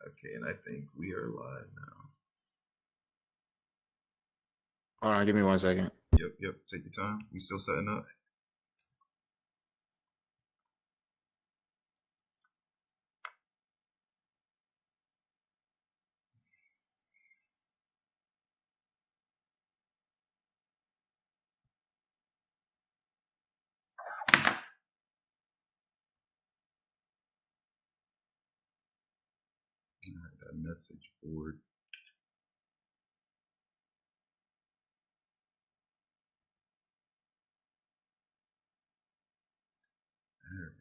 Okay, and I think we are live now. Hold on, give me 1 second. Yep. Take your time. We still setting up. All right, that message board. All right.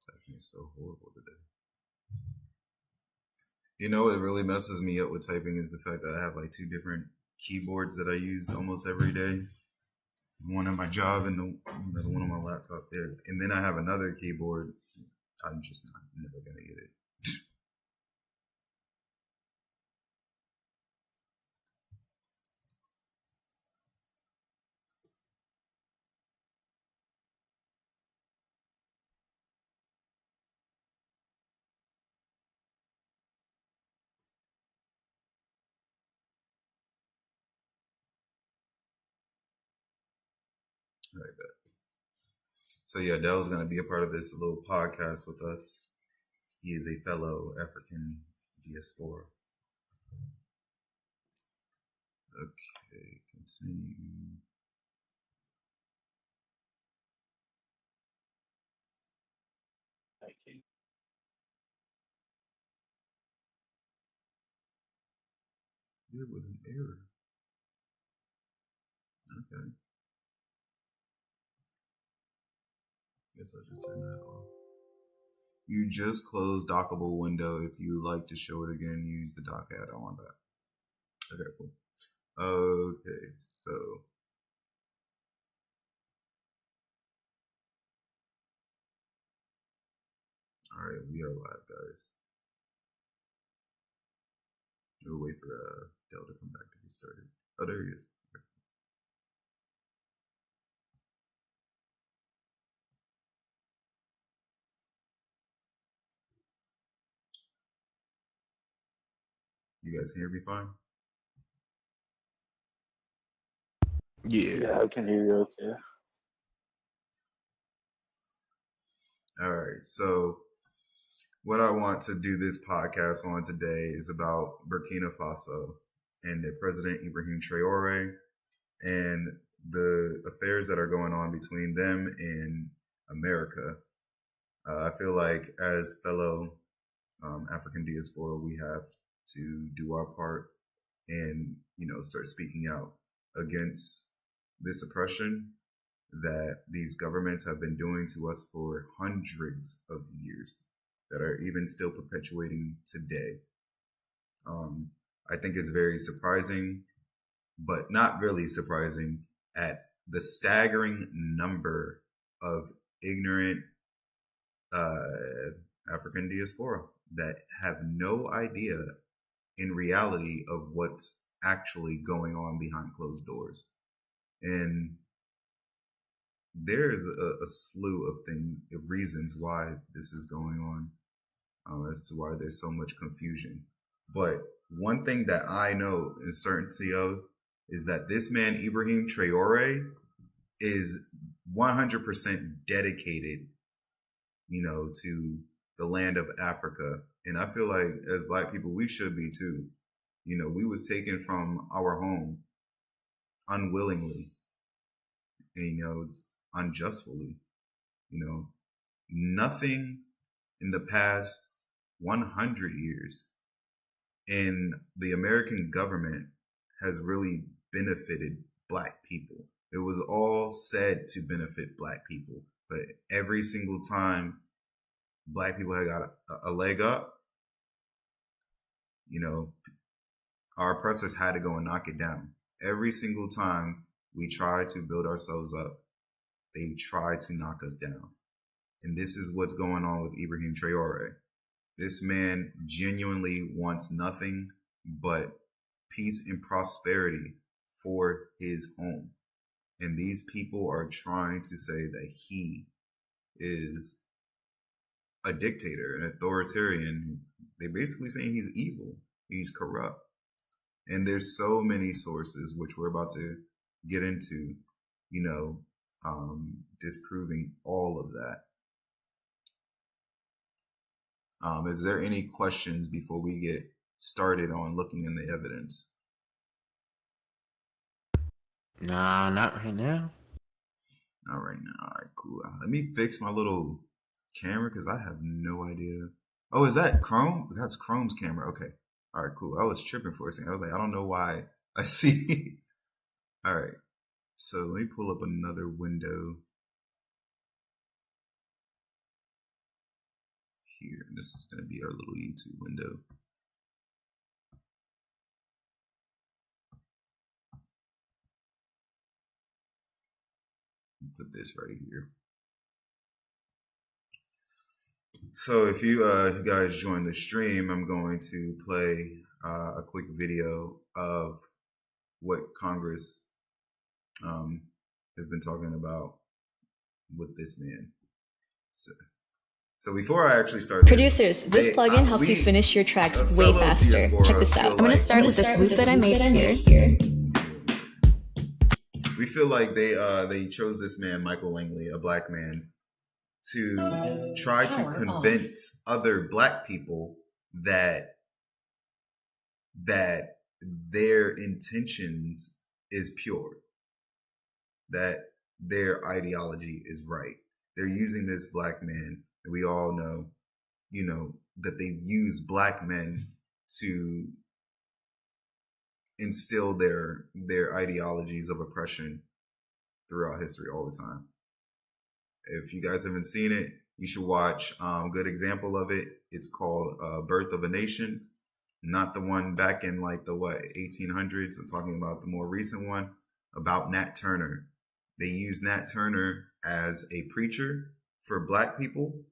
Typing is so horrible today. You know what really messes me up with typing is the fact that I have like two different keyboards that I use almost every day. One on my job and the one on my laptop there, and then I have another keyboard. I'm just not never gonna get it. All right, bet. So yeah, Dell's gonna be a part of this little podcast with us. He is a fellow African diaspora. Okay, continue. There was an error. Okay. Guess I'll just turn that off. You just closed dockable window. If you like to show it again, use the dock add on that. Okay, cool. Okay, so all right, we are live, guys. We'll wait for Dell to come back to get started. Oh, there he is. Okay. You guys can hear me fine? Yeah. I can hear you okay. All right, so what I want to do this podcast on today is about Burkina Faso and their president Ibrahim Traore and the affairs that are going on between them and America. I feel like as fellow African diaspora, we have to do our part and start speaking out against this oppression that these governments have been doing to us for hundreds of years that are even still perpetuating today. I think it's very surprising, but not really surprising, at the staggering number of ignorant African diaspora that have no idea in reality of what's actually going on behind closed doors. And there's a slew of things, of reasons why this is going on, as to why there's so much confusion. But one thing that I know in certainty of is that this man, Ibrahim Traore, is 100% dedicated, to the land of Africa. And I feel like as Black people, we should be too. We was taken from our home unwillingly, and it's unjustly. Nothing in the past 100 years in the American government has really benefited Black people. It was all said to benefit Black people, but every single time Black people had got a leg up, our oppressors had to go and knock it down. Every single time we try to build ourselves up, they try to knock us down. And this is what's going on with Ibrahim Traore. This man genuinely wants nothing but peace and prosperity for his home. And these people are trying to say that he is a dictator, an authoritarian. They're basically saying he's evil, he's corrupt. And there's so many sources, which we're about to get into, disproving all of that. Is there any questions before we get started on looking in the evidence? Nah, not right now. Not right now. All right, cool. Let me fix my little camera because I have no idea. Oh, is that Chrome? That's Chrome's camera. Okay. All right, cool. I was tripping for a second. I was like, I don't know why I see. All right. So let me pull up another window here. This is going to be our little YouTube window. Put this right here. So if you guys join the stream, I'm going to play a quick video of what Congress has been talking about with this man. So before I actually start Producers, this plugin helps you finish your tracks way faster. Check this out. I'm going to start with this loop that I made here. We feel like they chose this man, Michael Langley, a black man, to try to convince other black people that their intentions is pure, that their ideology is right. They're using this black man, and we all know, that they've used black men to instill their ideologies of oppression throughout history all the time. If you guys haven't seen it, you should watch. Good example of it. It's called Birth of a Nation. Not the one back in like the 1800s. I'm talking about the more recent one about Nat Turner. They used Nat Turner as a preacher for black people,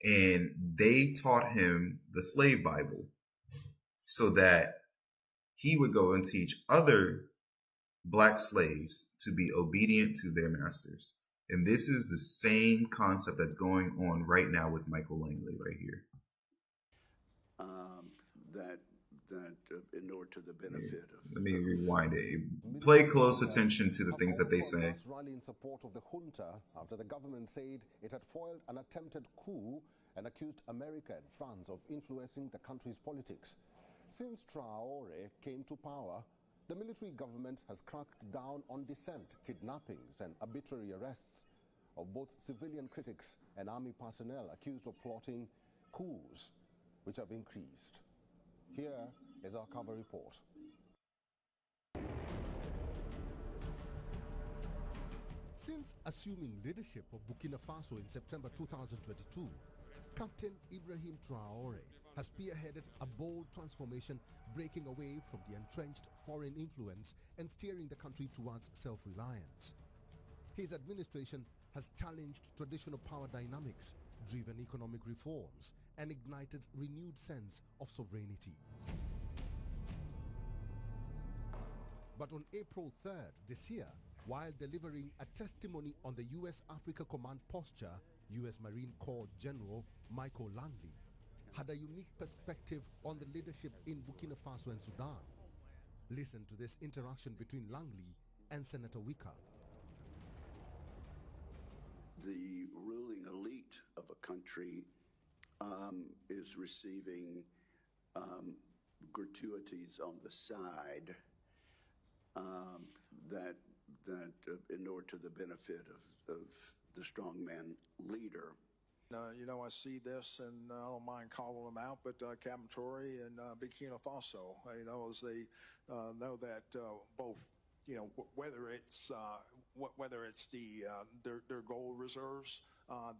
and they taught him the slave Bible so that he would go and teach other black slaves to be obedient to their masters. And this is the same concept that's going on right now with Michael Langley right here. That in order to the benefit of... Let me rewind it. Play close attention to the things that they say. Rally in support of the junta after the government said it had foiled an attempted coup and accused America and France of influencing the country's politics. Since Traore came to power, the military government has cracked down on dissent, kidnappings and arbitrary arrests of both civilian critics and army personnel accused of plotting coups, which have increased. Here is our cover report. Since assuming leadership of Burkina Faso in September 2022, Captain Ibrahim Traore has spearheaded a bold transformation, breaking away from the entrenched foreign influence and steering the country towards self-reliance. His administration has challenged traditional power dynamics, driven economic reforms, and ignited renewed sense of sovereignty. But on April 3rd this year, while delivering a testimony on the U.S. Africa Command posture, U.S. Marine Corps General Michael Langley had a unique perspective on the leadership in Burkina Faso and Sudan. Listen to this interaction between Langley and Senator Wicker. The ruling elite of a country is receiving gratuities on the side that in order to the benefit of the strongman leader. I see this, and I don't mind calling them out, but Captain Traore and Burkina Faso, as they know that both, whether it's their gold reserves,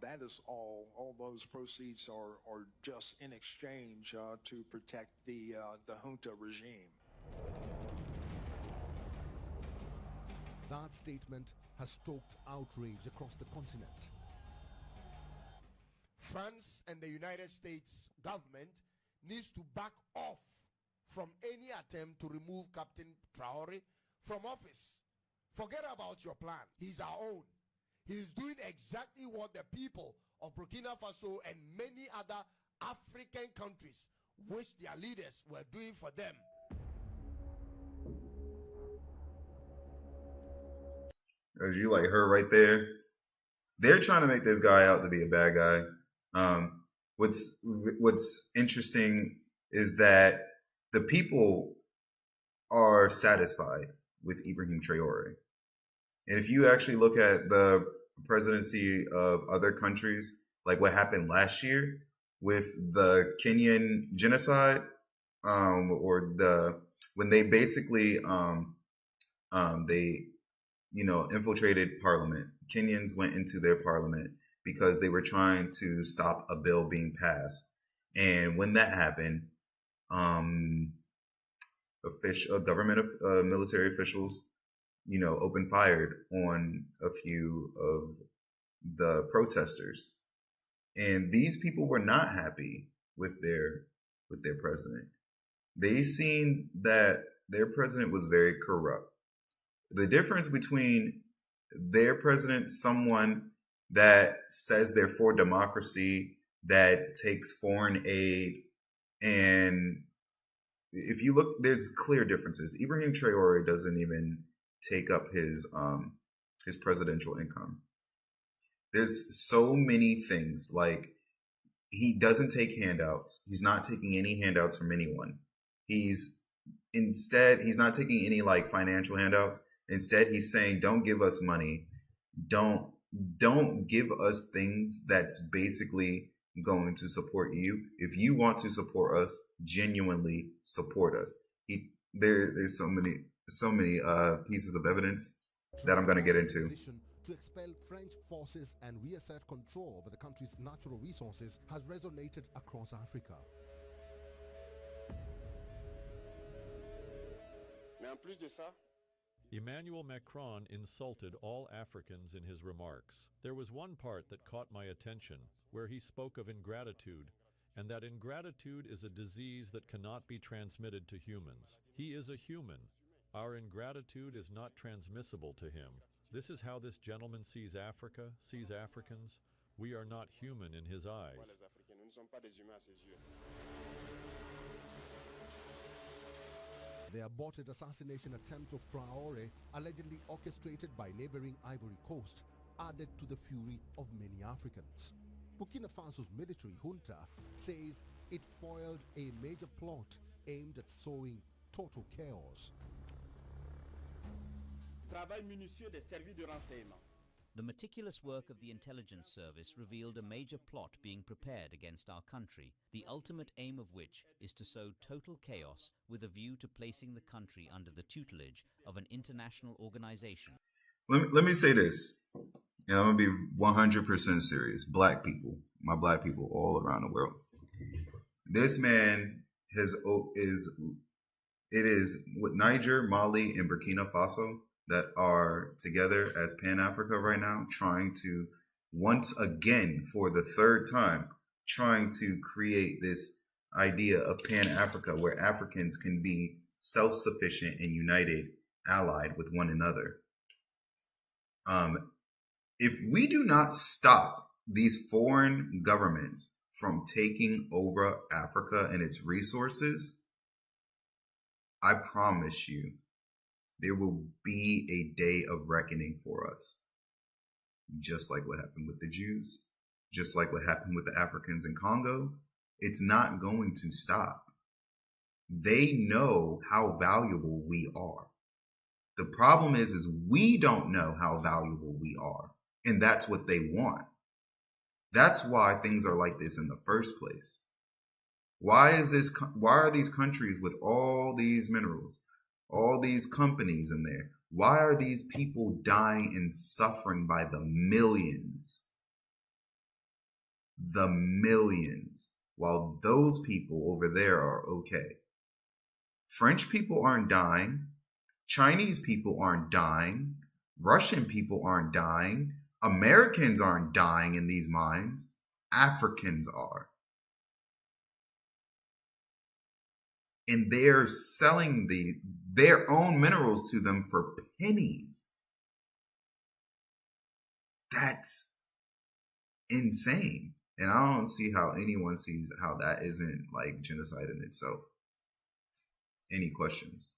that is all those proceeds are just in exchange to protect the junta regime. That statement has stoked outrage across the continent. France and the United States government needs to back off from any attempt to remove Captain Traore from office. Forget about your plan. He's our own. He's doing exactly what the people of Burkina Faso and many other African countries wish their leaders were doing for them. As you like her right there, they're trying to make this guy out to be a bad guy. What's interesting is that the people are satisfied with Ibrahim Traore. And if you actually look at the presidency of other countries, like what happened last year with the Kenyan genocide, when they basically infiltrated parliament. Kenyans went into their parliament because they were trying to stop a bill being passed. And when that happened, military officials, opened fire on a few of the protesters. And these people were not happy with their president. They seen that their president was very corrupt. The difference between their president, someone that says they're for democracy, that takes foreign aid, and if you look, there's clear differences. Ibrahim Traore doesn't even take up his presidential income. There's so many things, like he doesn't take handouts. He's not taking any handouts from anyone. He's not taking any like financial handouts. Instead, he's saying, don't give us money. Don't give us things that's basically going to support you. If you want to support us, genuinely support us. There's so many pieces of evidence that I'm going to get into. To expel French forces and reassert control over the country's natural resources has resonated across Africa. Emmanuel Macron insulted all Africans in his remarks. There was one part that caught my attention, where he spoke of ingratitude, and that ingratitude is a disease that cannot be transmitted to humans. He is a human. Our ingratitude is not transmissible to him. This is how this gentleman sees Africa, sees Africans. We are not human in his eyes. The aborted assassination attempt of Traore, allegedly orchestrated by neighboring Ivory Coast, added to the fury of many Africans. Burkina Faso's military junta says it foiled a major plot aimed at sowing total chaos. The meticulous work of the intelligence service revealed a major plot being prepared against our country, the ultimate aim of which is to sow total chaos with a view to placing the country under the tutelage of an international organization. Let me say this, and I'm going to be 100% serious. Black people, my black people all around the world. This man is with Niger, Mali, and Burkina Faso that are together as Pan-Africa right now, trying to, once again, for the third time, trying to create this idea of Pan-Africa where Africans can be self-sufficient and united, allied with one another. If we do not stop these foreign governments from taking over Africa and its resources, I promise you, there will be a day of reckoning for us. Just like what happened with the Jews, just like what happened with the Africans in Congo, it's not going to stop. They know how valuable we are. The problem is we don't know how valuable we are. And that's what they want. That's why things are like this in the first place. Why are these countries with all these minerals, all these companies in there, why are these people dying and suffering by the millions? The millions, while those people over there are okay. French people aren't dying. Chinese people aren't dying. Russian people aren't dying. Americans aren't dying in these mines. Africans are. And they're selling their own minerals to them for pennies. That's insane. And I don't see how anyone sees how that isn't like genocide in itself. Any questions?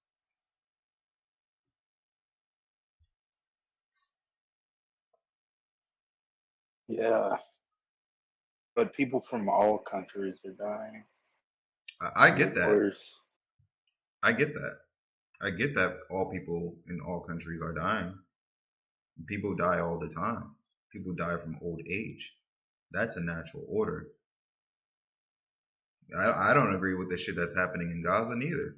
Yeah. But people from all countries are dying. I get that. I get that. I get that all people in all countries are dying. People die all the time. People die from old age. That's a natural order. I don't agree with the shit that's happening in Gaza neither.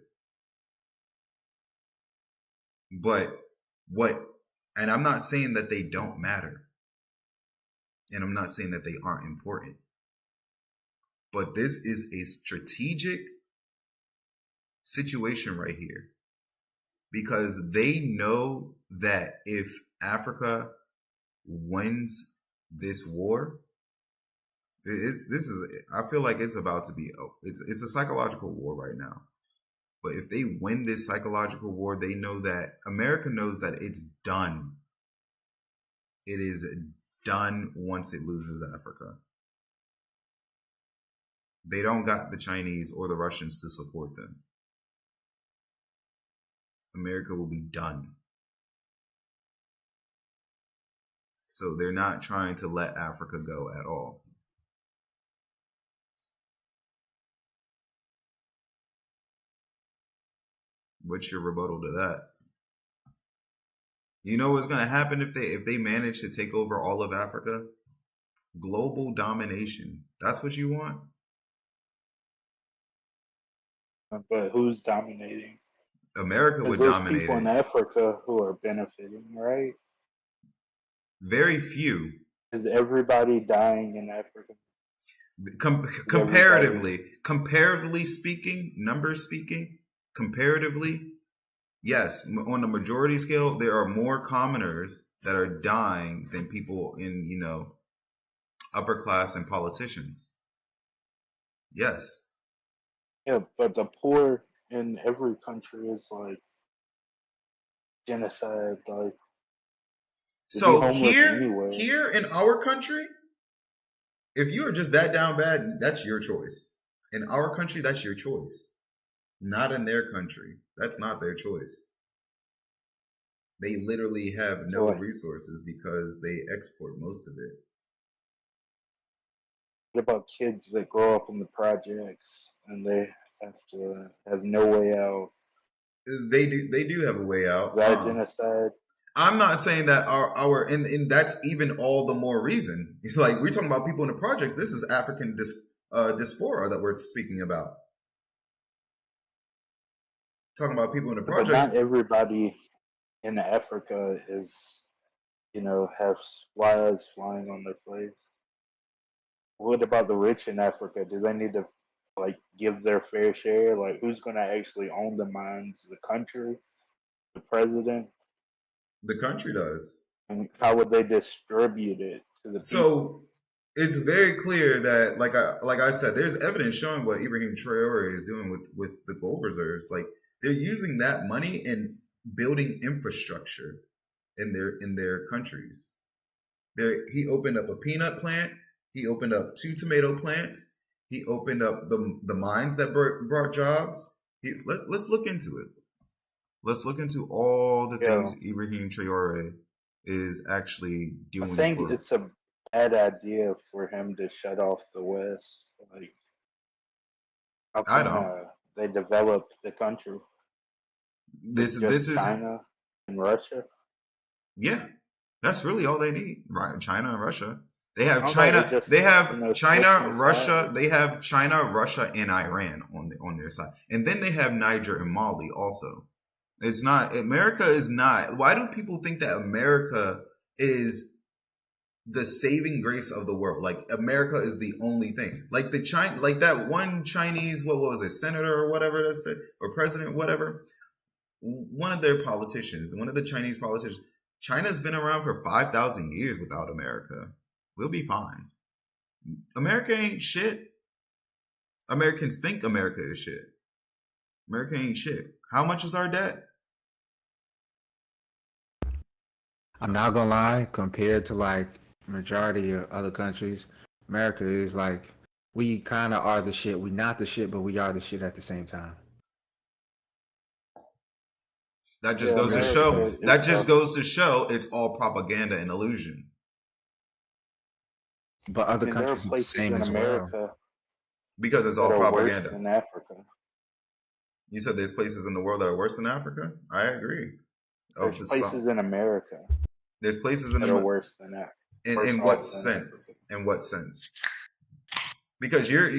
But and I'm not saying that they don't matter. And I'm not saying that they aren't important. But this is a strategic situation right here. Because they know that if Africa wins this war, I feel like it's about to be, it's a psychological war right now. But if they win this psychological war, they know that America knows that it's done. It is done once it loses Africa. They don't got the Chinese or the Russians to support them. America will be done. So they're not trying to let Africa go at all. What's your rebuttal to that? You know what's going to happen if they manage to take over all of Africa? Global domination. That's what you want? But who's dominating? America would dominate people in Africa who are benefiting, right? Very few. Is everybody dying in Africa? Comparatively speaking, numbers speaking, comparatively, yes, on the majority scale, there are more commoners that are dying than people in, upper class and politicians. Yes. Yeah, but the poor in every country is like genocide. Like, so here in our country, if you are just that down bad, that's your choice. In our country, that's your choice. Not in their country. That's not their choice. They literally have no resources because they export most of it. What about kids that grow up in the projects and they have to have no way out? They do have a way out. That genocide. I'm not saying that and that's even all the more reason. Like, we're talking about people in the projects. This is African diaspora that we're speaking about. Talking about people in the projects. But not everybody in Africa is, have flies flying on their face. What about the rich in Africa? Do they need to give their fair share? Like, who's going to actually own the mines? The country? The president? The country does. And how would they distribute it to the people? So it's very clear that, like I said, there's evidence showing what Ibrahim Traore is doing with the gold reserves. Like, they're using that money and building infrastructure in their countries. He opened up a peanut plant. He opened up 2 tomato plants. He opened up the mines that brought jobs. Let's look into it. Let's look into all the things Ibrahim Traore is actually doing. I think it's a bad idea for him to shut off the West. Like, I don't. They developed the country. This is China and Russia. Yeah, that's really all they need, right? China and Russia. They have China. They have China, Russia. They have China, Russia, and Iran on their side, and then they have Niger and Mali also. It's not America is not. Why do people think that America is the saving grace of the world? Like, America is the only thing. Like that one Chinese, what was it, senator or whatever that said, or president, whatever. One of their politicians, one of the Chinese politicians. China's been around for 5,000 years without America. We'll be fine. America ain't shit. Americans think America is shit. America ain't shit. How much is our debt? I'm not gonna lie, compared to like majority of other countries, America is like, we kind of are the shit. We not the shit, but we are the shit at the same time. That just goes to show. That just goes to show it's all propaganda and illusion. But other countries are the same as well. Because it's all propaganda. In Africa. You said there's places in the world that are worse than Africa? I agree. There's places in America. There's places in that are worse than that. In what sense? In what sense? Because you're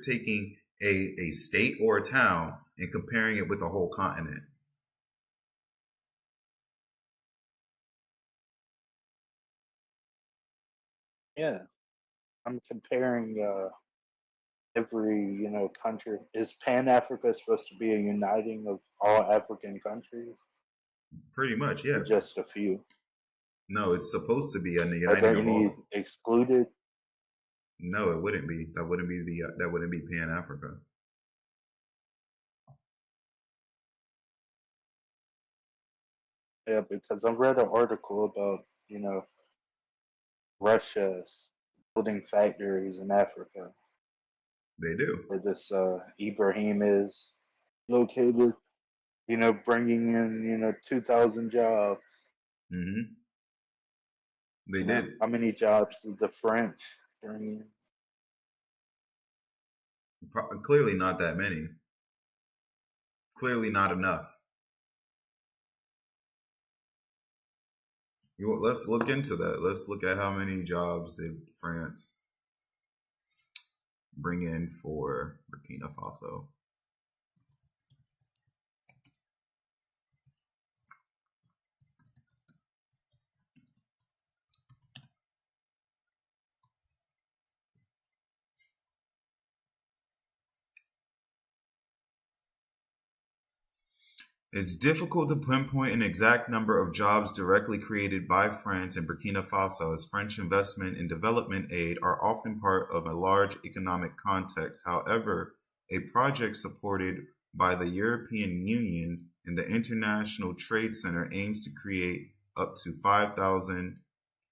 taking a state or a town and comparing it with a whole continent. Yeah. I'm comparing every country. Is Pan-Africa supposed to be a uniting of all African countries? Pretty much, yeah. Or just a few. No, it's supposed to be a uniting Are there of any all. excluded? No, it wouldn't be. That wouldn't be Pan-Africa. Yeah, because I read an article about Russia building factories in Africa. They do. Where this Ibrahim is located, bringing in 2,000 jobs. Mm-hmm. They did. How many jobs did the French bring in? Clearly not that many. Clearly not enough. Let's look into that. Let's look at how many jobs did France bring in for Burkina Faso. It's difficult to pinpoint an exact number of jobs directly created by France in Burkina Faso, as French investment and development aid are often part of a large economic context. However, a project supported by the European Union and the International Trade Center aims to create up to 5,000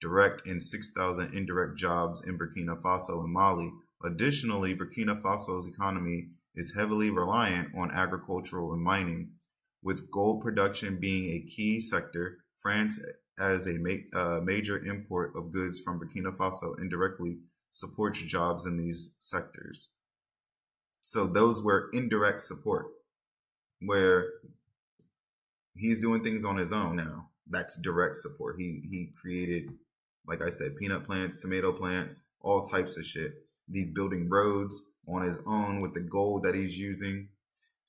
direct and 6,000 indirect jobs in Burkina Faso and Mali. Additionally, Burkina Faso's economy is heavily reliant on agricultural and mining, with gold production being a key sector. France, as a major import of goods from Burkina Faso, indirectly supports jobs in these sectors. So those were indirect support, where he's doing things on his own now. That's direct support. He created, like I said, peanut plants, tomato plants, all types of shit. He's building roads on his own with the gold that he's using.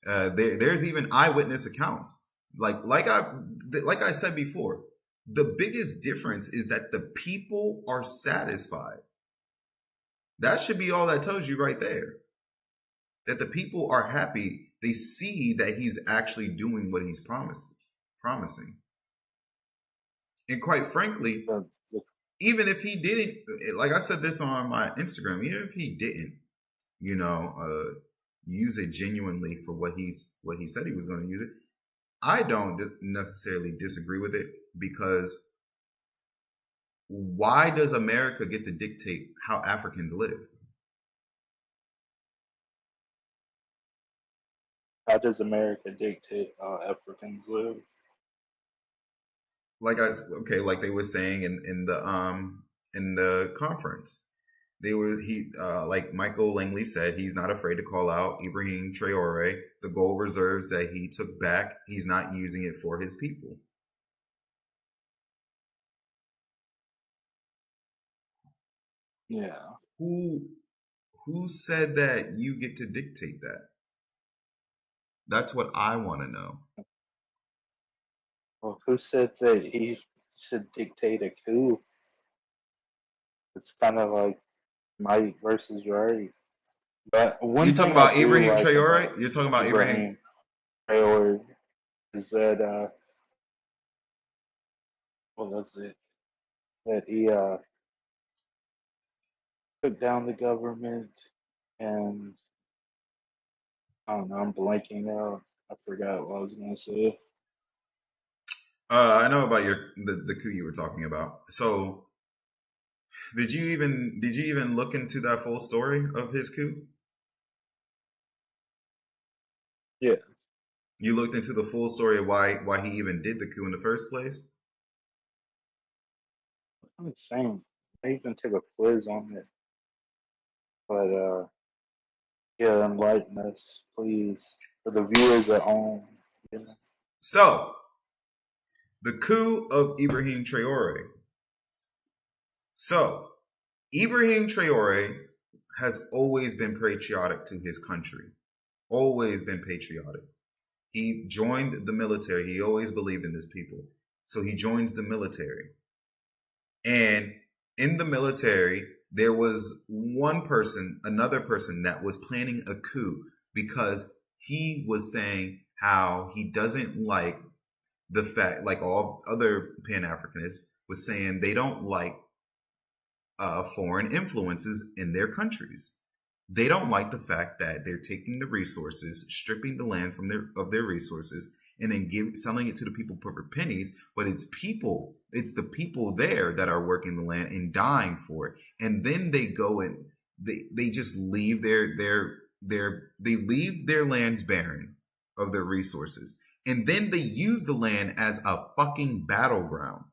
There's even eyewitness accounts. Like I said before, the biggest difference is that the people are satisfied. That should be all that tells you right there. That the people are happy. They see that he's actually doing what he's promising. And quite frankly, even if he didn't, like I said this on my Instagram, even if he didn't, use it genuinely for what he said he was going to use it, I don't necessarily disagree with it, because why does America get to dictate how Africans live? How does America dictate how Africans live? Like they were saying in the conference. Like Michael Langley said, he's not afraid to call out Ibrahim Traore. The gold reserves that he took back, he's not using it for his people. Yeah. Who said that you get to dictate that? That's what I want to know. Well, who said that he should dictate a coup? It's kind of like might versus right. But you talking about Ibrahim Traore? You're talking about Ibrahim Traore is that what was it? That he took down the government, and I don't know, I'm blanking out. I forgot what I was gonna say. I know about the coup you were talking about. So did you even look into that full story of his coup? Yeah. You looked into the full story of why he even did the coup in the first place? I'm insane. I even took a quiz on it. But yeah, enlighten us, please. For the viewers at home. Yeah. So the coup of Ibrahim Traore. So Ibrahim Traore has always been patriotic to his country. Always been patriotic. He joined the military. He always believed in his people. So he joins the military. And in the military, there was another person that was planning a coup because he was saying how he doesn't like the fact, like all other Pan-Africanists was saying, they don't like foreign influences in their countries. They don't like the fact that they're taking the resources, stripping the land from their resources, and then selling it to the people for pennies. But it's the people there that are working the land and dying for it. And then they go and they just leave they leave their lands barren of their resources. And then they use the land as a fucking battleground,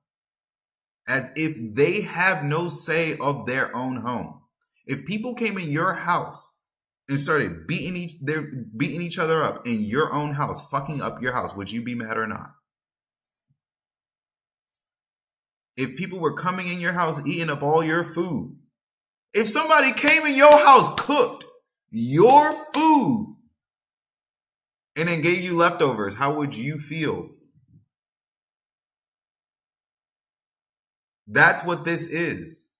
as if they have no say of their own home. If people came in your house and started beating each other up in your own house, fucking up your house, would you be mad or not? If people were coming in your house, eating up all your food, if somebody came in your house, cooked your food, and then gave you leftovers, how would you feel? That's what this is.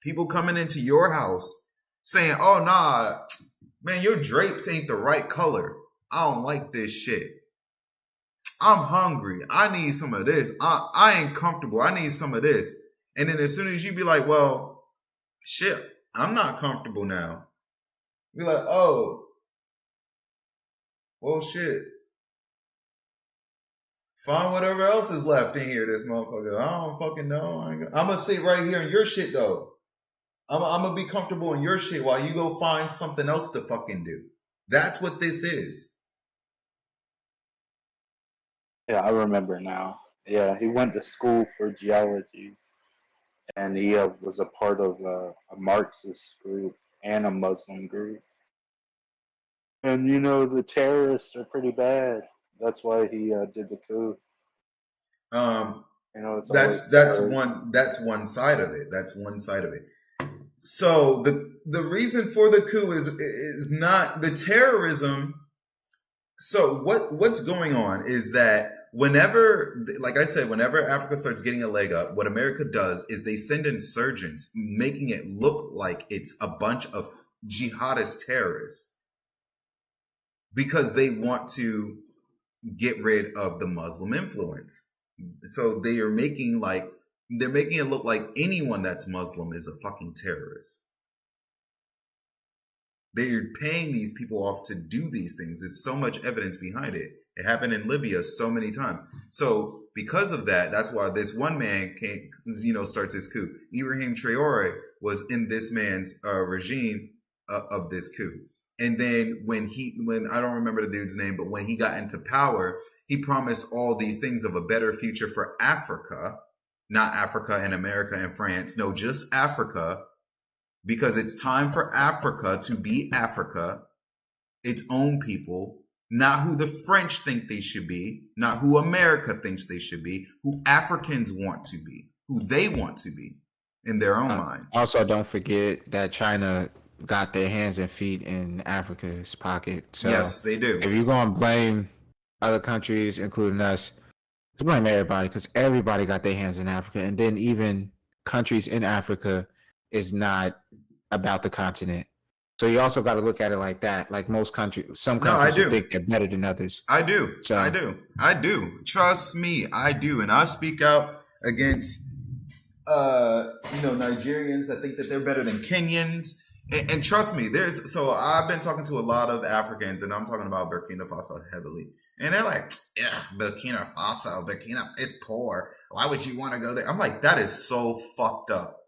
People coming into your house saying, oh, nah, man, your drapes ain't the right color. I don't like this shit. I'm hungry. I need some of this. I ain't comfortable. I need some of this. And then as soon as you be like, well, shit, I'm not comfortable now. Be like, oh, well, shit. Find whatever else is left in here, this motherfucker. I don't fucking know. I'm going to sit right here in your shit, though. I'm going to be comfortable in your shit while you go find something else to fucking do. That's what this is. Yeah, I remember now. Yeah, he went to school for geology, and he was a part of a Marxist group and a Muslim group. And, you know, the terrorists are pretty bad. That's why he did the coup. You know, it's that's one side of it. That's one side of it. So the reason for the coup is not the terrorism. So what's going on is that whenever, like I said, whenever Africa starts getting a leg up, what America does is they send insurgents, making it look like it's a bunch of jihadist terrorists, because they want to get rid of the Muslim influence. So they're making it look like anyone that's Muslim is a fucking terrorist. They're paying these people off to do these things. There's so much evidence behind it. It happened in Libya so many times. So because of that, that's why this one man starts his coup. Ibrahim Traore was in this man's regime of this coup. And then when I don't remember the dude's name, but when he got into power, he promised all these things of a better future for Africa, not Africa and America and France. No, just Africa, because it's time for Africa to be Africa, its own people, not who the French think they should be, not who America thinks they should be, who Africans want to be, who they want to be in their own mind. Also, don't forget that China got their hands and feet in Africa's pocket. So yes, they do. If you're going to blame other countries, including us, just blame everybody, because everybody got their hands in Africa. And then even countries in Africa is not about the continent. So you also got to look at it like that. Like most countries, some countries think they're better than others. I do. So, I do. Trust me, I do. And I speak out against Nigerians that think that they're better than Kenyans. And trust me, so I've been talking to a lot of Africans, and I'm talking about Burkina Faso heavily. And they're like, yeah, Burkina Faso, it's poor. Why would you want to go there? I'm like, that is so fucked up.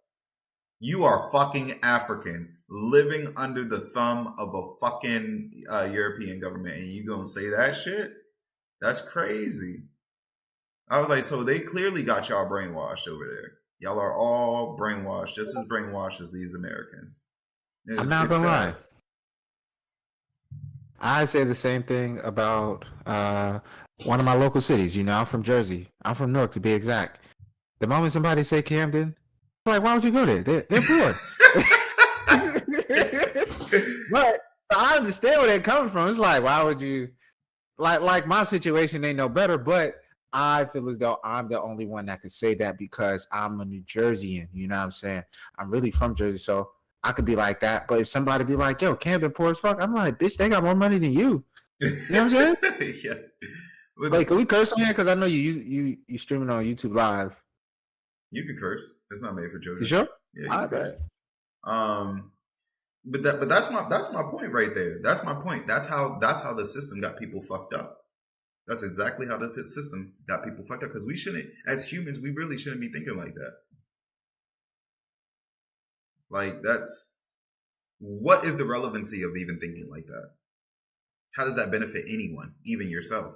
You are fucking African living under the thumb of a fucking European government, and you gonna say that shit? That's crazy. I was like, so they clearly got y'all brainwashed over there. Y'all are all brainwashed, just as brainwashed as these Americans. I'm not gonna lie. I say the same thing about one of my local cities. I'm from Jersey. I'm from Newark, to be exact. The moment somebody say Camden, it's like, why would you go there? They're poor. But I understand where they're coming from. It's like, why would you? Like my situation ain't no better, but I feel as though I'm the only one that could say that because I'm a New Jerseyan. You know what I'm saying? I'm really from Jersey, so I could be like that. But if somebody be like, yo, Camden poor as fuck, I'm like, bitch, they got more money than you. You know what I'm saying? Yeah. Wait, can we curse on here? Because I know you streaming on YouTube Live. You can curse. It's not made for children. You sure? Yeah, you can curse. But that's my point right there. That's my point. That's how the system got people fucked up. That's exactly how the system got people fucked up. Because we shouldn't, as humans, we really shouldn't be thinking like that. Like, what is the relevancy of even thinking like that? How does that benefit anyone, even yourself?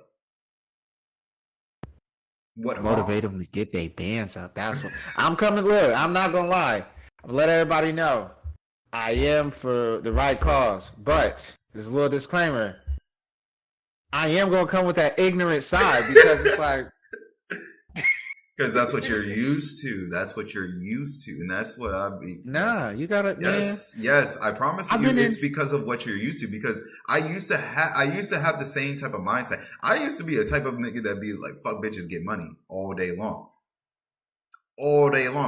What motivate them to get their bands up? That's what I'm coming. Look, I'm not gonna lie. I'm let everybody know I am for the right cause, but there's a little disclaimer. I am gonna come with that ignorant side because it's like. Because that's what you're used to. That's what you're used to, and that's what I'd be. Nah, you got it. Yes. I promise you, it's because of what you're used to. Because I used to have the same type of mindset. I used to be a type of nigga that be like, "Fuck bitches, get money all day long."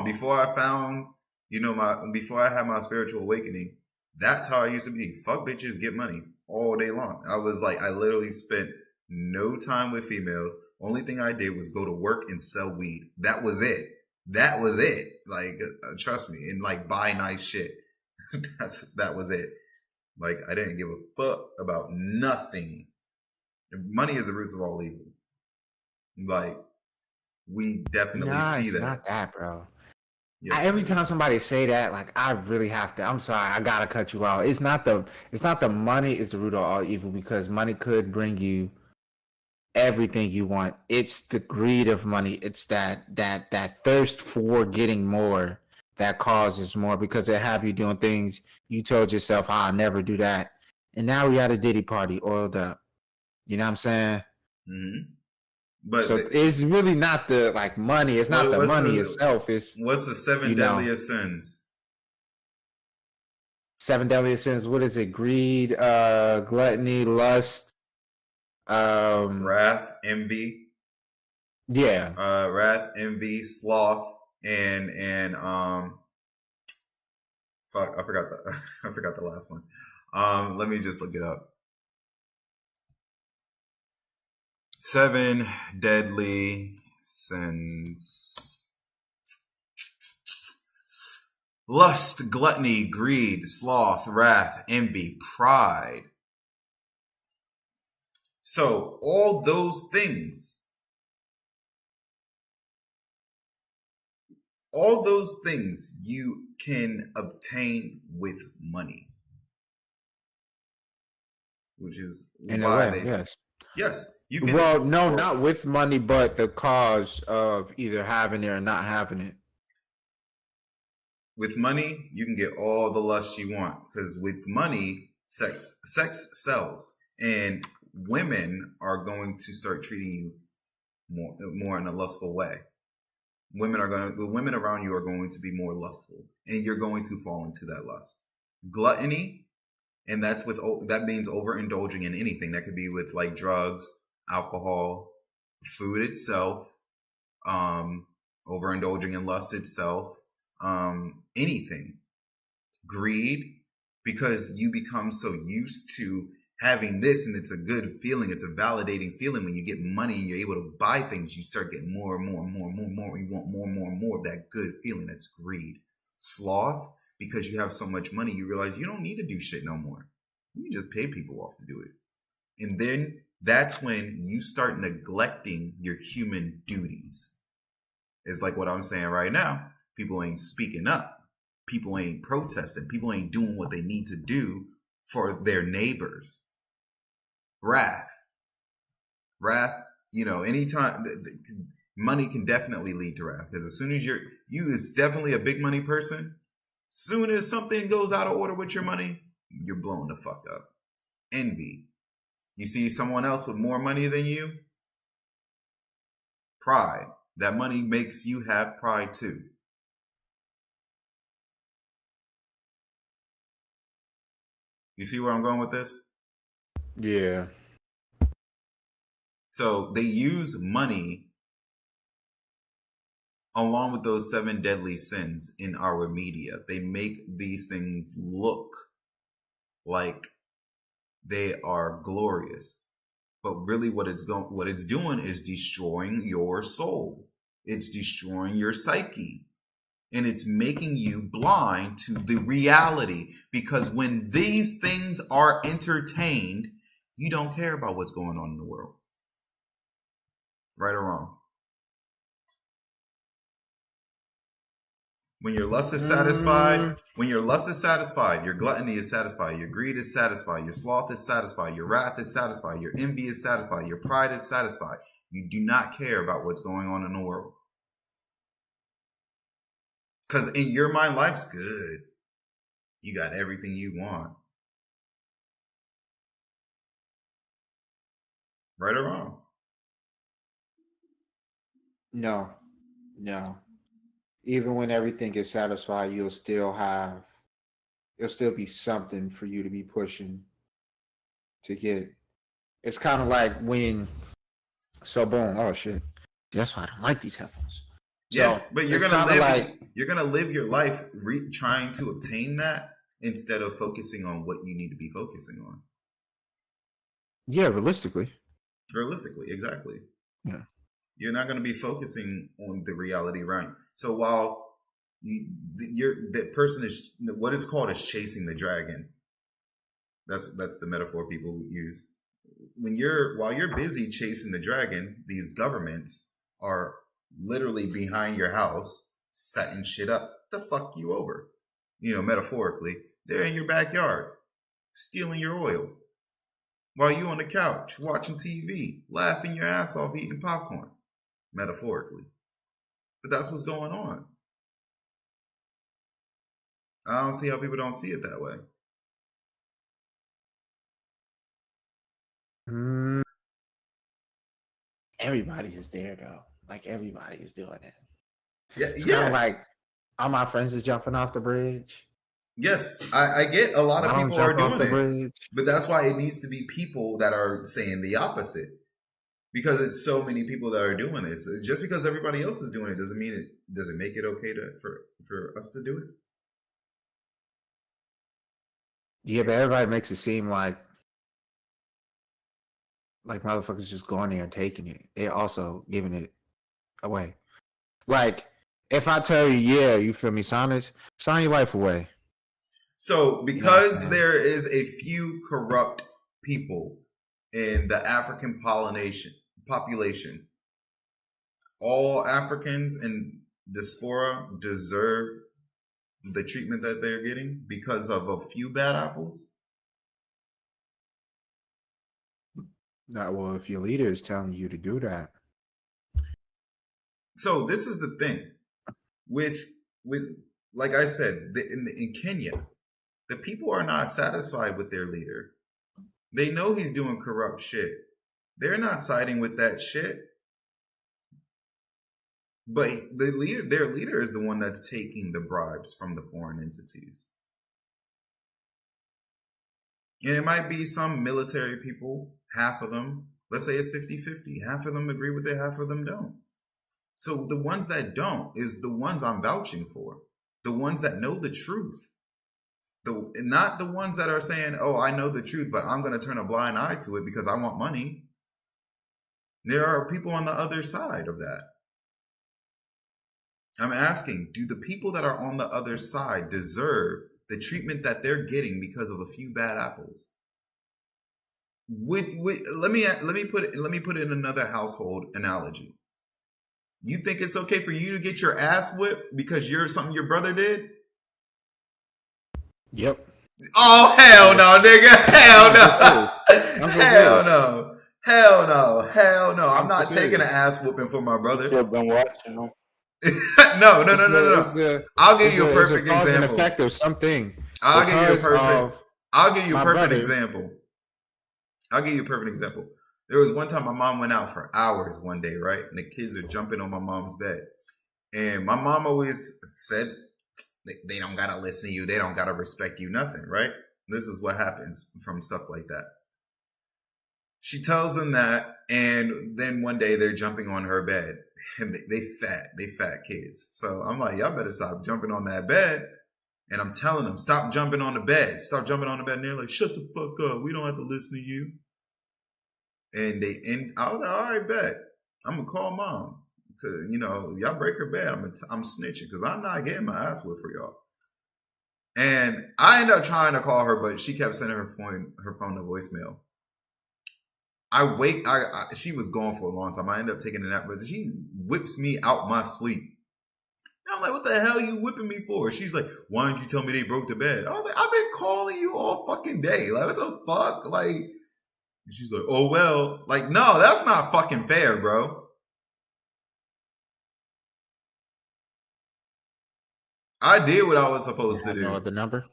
Before I found, before I had my spiritual awakening, that's how I used to be. Fuck bitches, get money all day long. I was like, I literally spent no time with females. Only thing I did was go to work and sell weed. That was it. Like, trust me, and like buy nice shit. That was it. Like, I didn't give a fuck about nothing. Money is the roots of all evil. Like, we definitely see that. Not that, bro. Yes, every time somebody say that, like, I really have to. I'm sorry, I gotta cut you out. It's not the money is the root of all evil, because money could bring you everything you want. It's the greed of money. It's that thirst for getting more that causes more, because they have you doing things you told yourself, I'll never do that, and now we at a Diddy party, oiled up. You know what I'm saying? Mm-hmm. But so it's really not the money. It's not the money itself. It's what's the 7 deadliest sins? 7 deadliest sins. What is it? Greed, gluttony, lust. Wrath, envy. Yeah. Wrath, envy, sloth, and fuck, I forgot the last one. Let me just look it up. 7 deadly sins. Lust, gluttony, greed, sloth, wrath, envy, pride. So all those things you can obtain with money, which is why they yes. You can. Well, no, not with money, but the cause of either having it or not having it. With money, you can get all the lust you want, because with money, sex sells, and women are going to start treating you more in a lustful way. The women around you are going to be more lustful, and you're going to fall into that lust. Gluttony, and that means overindulging in anything. That could be with like drugs, alcohol, food itself, overindulging in lust itself, anything. Greed, because you become so used to having this, and it's a good feeling. It's a validating feeling when you get money and you're able to buy things. You start getting more and more and more and more and more. You want more and more and more of that good feeling. That's greed. Sloth, because you have so much money, you realize you don't need to do shit no more. You can just pay people off to do it. And then that's when you start neglecting your human duties. It's like what I'm saying right now. People ain't speaking up. People ain't protesting. People ain't doing what they need to do for their neighbors. Wrath, anytime money can definitely lead to wrath. Because as soon as you is definitely a big money person, soon as something goes out of order with your money, you're blown the fuck up. Envy. You see someone else with more money than you? Pride. That money makes you have pride too. You see where I'm going with this? Yeah. So they use money along with those 7 deadly sins in our media. They make these things look like they are glorious. But really what it's doing is destroying your soul. It's destroying your psyche. And it's making you blind to the reality, because when these things are entertained, you don't care about what's going on in the world. Right or wrong? When your lust is satisfied, your gluttony is satisfied, your greed is satisfied, your sloth is satisfied, your wrath is satisfied, your envy is satisfied, your pride is satisfied. You do not care about what's going on in the world. Because in your mind, life's good. You got everything you want. Right or wrong? No. Even when everything is satisfied, you'll still be something for you to be pushing to get. It's kind of like when, boom, oh shit. That's why I don't like these headphones. Yeah, but you're gonna live your life trying to obtain that instead of focusing on what you need to be focusing on. Yeah, realistically, exactly. Yeah, you're not going to be focusing on the reality around you. So while that person is what is called is chasing the dragon. That's the metaphor people use. While you're busy chasing the dragon, these governments are literally behind your house, setting shit up to fuck you over. Metaphorically, they're in your backyard, stealing your oil, while you on the couch watching TV, laughing your ass off, eating popcorn. Metaphorically, but that's what's going on. I don't see how people don't see it that way. Everybody is there though. Like everybody is doing it. Yeah, it's kind of like all my friends is jumping off the bridge. Yes, I get a lot of people are doing it, bridge. But that's why it needs to be people that are saying the opposite. Because it's so many people that are doing this. Just because everybody else is doing it doesn't mean it doesn't make it okay for us to do it. Yeah, but everybody makes it seem like motherfuckers just going there and taking it. They're also giving it away. Like, if I tell you, yeah, you feel me, sign your wife away. So, because there is a few corrupt people in the African population, all Africans in diaspora deserve the treatment that they're getting because of a few bad apples? Not well, if your leader is telling you to do that. So this is the thing with like I said, in Kenya, the people are not satisfied with their leader. They know he's doing corrupt shit. They're not siding with that shit. But their leader is the one that's taking the bribes from the foreign entities. And it might be some military people, half of them, let's say it's 50-50. Half of them agree with it, half of them don't. So the ones that don't is the ones I'm vouching for. The ones that know the truth. Not the ones that are saying, "Oh, I know the truth, but I'm going to turn a blind eye to it because I want money." There are people on the other side of that. I'm asking, do the people that are on the other side deserve the treatment that they're getting because of a few bad apples? Let me put it in another household analogy. You think it's okay for you to get your ass whipped because you're something your brother did? Yep. Oh hell no, nigga! Hell no! Hell no! Hell no! Hell no! I'm not taking an ass whooping for my brother. You've been watching them. No. I'll give you a perfect cause and example. effect of something. I'll give you a perfect example. There was one time my mom went out for hours one day, right? And the kids are jumping on my mom's bed. And my mom always said, they don't got to listen to you. They don't got to respect you, nothing, right? This is what happens from stuff like that. She tells them that, and then one day they're jumping on her bed. And they fat kids. So I'm like, y'all better stop jumping on that bed. And I'm telling them, stop jumping on the bed. Stop jumping on the bed. And they're like, shut the fuck up. We don't have to listen to you. And I was like, all right, bet. I'm going to call mom. Because, y'all break her bed. I'm snitching because I'm not getting my ass whipped for y'all. And I ended up trying to call her, but she kept sending her phone to voicemail. She was gone for a long time. I ended up taking a nap, but she whips me out my sleep. And I'm like, what the hell are you whipping me for? She's like, why didn't you tell me they broke the bed? I was like, I've been calling you all fucking day. Like, what the fuck? Like, she's like, oh, well. Like, no, that's not fucking fair, bro. I did what I was supposed to do. Know the number?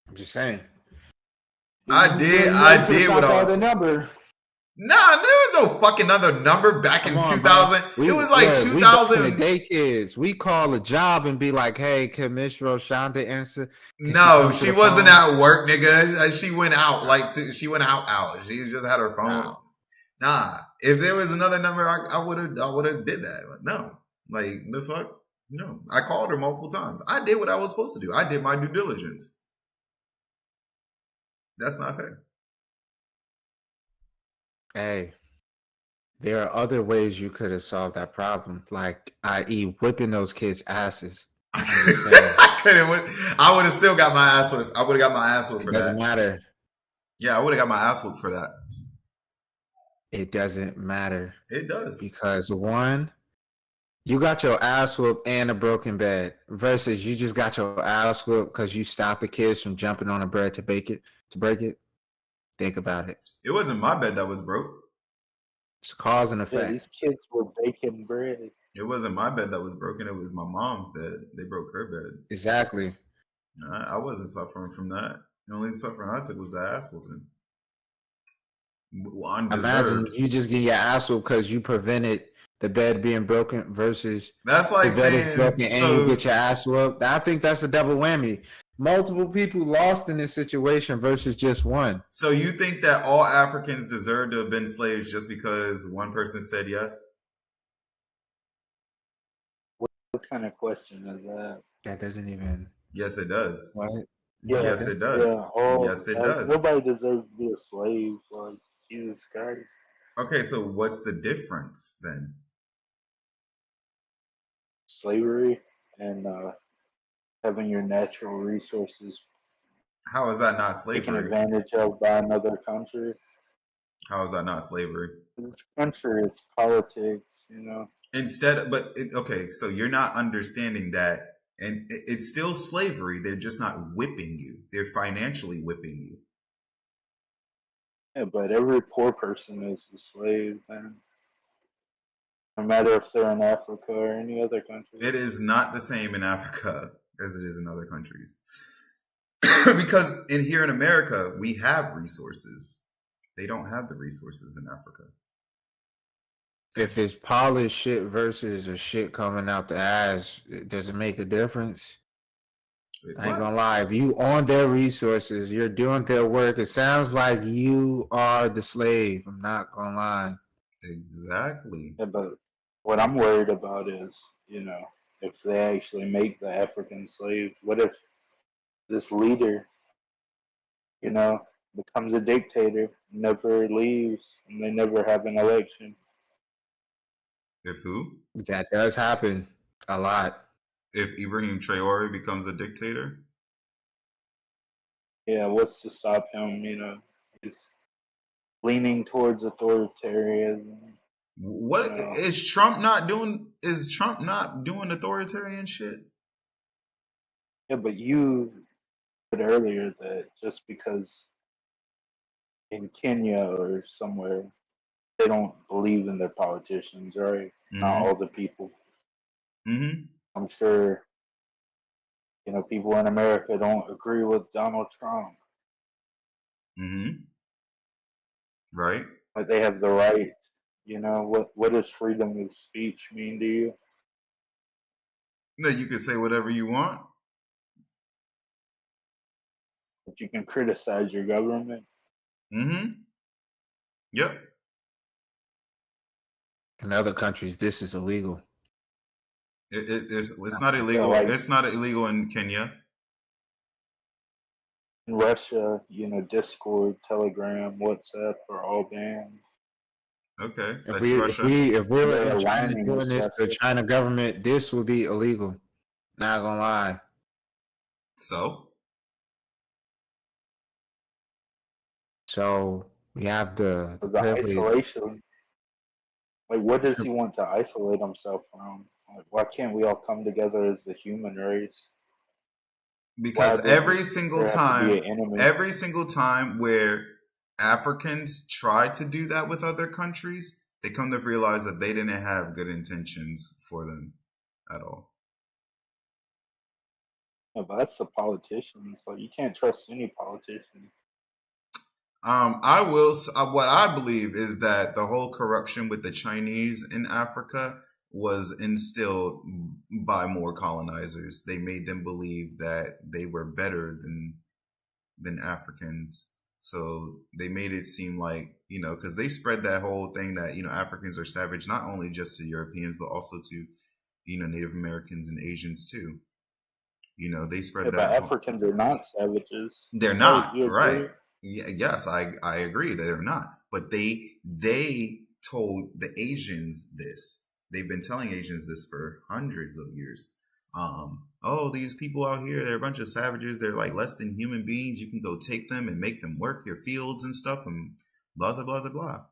I'm just saying. I did what I was. The number. Nah, there was no fucking other number back in 2000. It was like 2000. We day kids. We call a job and be like, "Hey, can Miss Roshonda answer?" No, she wasn't at work, nigga. She went out. She went out. She just had her phone. Nah, if there was another number, I would have did that. But no, like the fuck. No, I called her multiple times. I did what I was supposed to do. I did my due diligence. That's not fair. Hey, there are other ways you could have solved that problem, like i.e. whipping those kids' asses. I would have still got my ass whipped. I would have got my ass whipped for that. It doesn't matter. Yeah, I would have got my ass whipped for that. It doesn't matter. It does. Because one, you got your ass whooped and a broken bed versus you just got your ass whooped because you stopped the kids from jumping on a bed to break it. Think about it. It wasn't my bed that was broke. It's cause and effect. Yeah, these kids were baking bread. It wasn't my bed that was broken. It was my mom's bed. They broke her bed. Exactly. I wasn't suffering from that. The only suffering I took was the ass whooping. Imagine you just get your ass whooped because you prevented the bed being broken versus that's like the bed saying, is broken and you get your ass whooped. I think that's a double whammy. Multiple people lost in this situation versus just one. So you think that all Africans deserve to have been slaves just because one person said yes? What kind of question is that? That doesn't even. Yes, it does. What? Yeah, yes, it does. Yeah, yes, it does. Nobody deserves to be a slave. Like Jesus Christ. Okay, so what's the difference then? Slavery and having your natural resources. How is that not slavery? Taken advantage of by another country. How is that not slavery? This country is politics, Okay, so you're not understanding that, and it's still slavery. They're just not whipping you. They're financially whipping you. Yeah, but every poor person is a slave, then. No matter if they're in Africa or any other country. It is not the same in Africa as it is in other countries. Because here in America, we have resources. They don't have the resources in Africa. If it's polished shit versus a shit coming out the ass, does it make a difference? I ain't gonna lie. If you on their resources, you're doing their work, it sounds like you are the slave. I'm not gonna lie. Exactly. Yeah, but what I'm worried about is, if they actually make the African slaves, what if this leader becomes a dictator, never leaves, and they never have an election. If who? That does happen a lot. If Ibrahim Traore becomes a dictator? Yeah, what's to stop him? He's leaning towards authoritarianism. What is Trump not doing? Is Trump not doing authoritarian shit? Yeah, but you said earlier that just because in Kenya or somewhere they don't believe in their politicians, right? Not all the people. I'm sure people in America don't agree with Donald Trump. Right. But they have the right. What does freedom of speech mean to you? That you can say whatever you want. But you can criticize your government. Yep. In other countries, this is illegal. It's not illegal. It's not illegal in Kenya. In Russia, Discord, Telegram, WhatsApp are all banned. Okay, if we were in China doing this, the China government, this would be illegal. Not gonna lie. So we have the isolation. Like, what does he want to isolate himself from? Like, why can't we all come together as the human race? Because every single time where Africans try to do that with other countries, they come to realize that they didn't have good intentions for them at all. Yeah, but that's the politicians. Like, you can't trust any politician. I will. What I believe is that the whole corruption with the Chinese in Africa was instilled by more colonizers. They made them believe that they were better than Africans. So they made it seem like, because they spread that whole thing that, Africans are savage, not only just to Europeans, but also to, Native Americans and Asians too. They spread that. But Africans are not savages. They're not, right? Yes, I agree that they're not. But they told the Asians this. They've been telling Asians this for hundreds of years. These people out here, they're a bunch of savages. They're like less than human beings. You can go take them and make them work your fields and stuff and blah, blah, blah, blah, blah.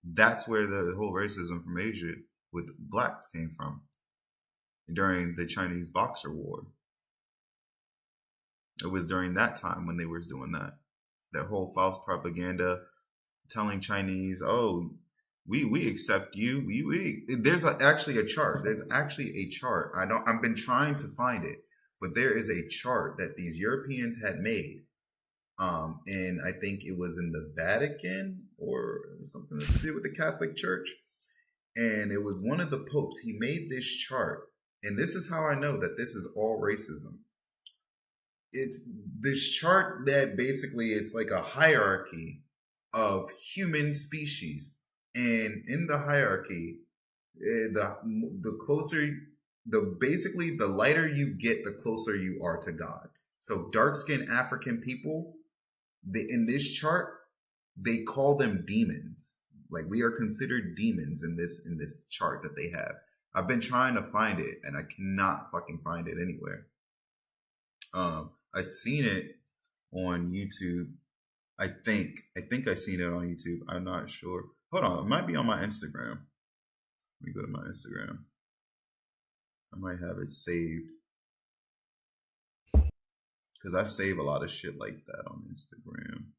That's where the whole racism from Asia with blacks came from during the Chinese Boxer War. It was during that time when they were doing that. That whole false propaganda telling Chinese, we accept you. There's actually a chart. There's actually a chart. I've been trying to find it, but there is a chart that these Europeans had made. And I think it was in the Vatican or something to do with the Catholic Church. And it was one of the popes. He made this chart. And this is how I know that this is all racism. It's this chart that basically it's like a hierarchy of human species. And in the hierarchy, the closer, the lighter you get, the closer you are to God. So dark-skinned African people, in this chart, they call them demons. Like we are considered demons in this chart that they have. I've been trying to find it and I cannot fucking find it anywhere. I seen it on YouTube. I think I seen it on YouTube. I'm not sure. Hold on, it might be on my Instagram. Let me go to my Instagram. I might have it saved. Because I save a lot of shit like that on Instagram.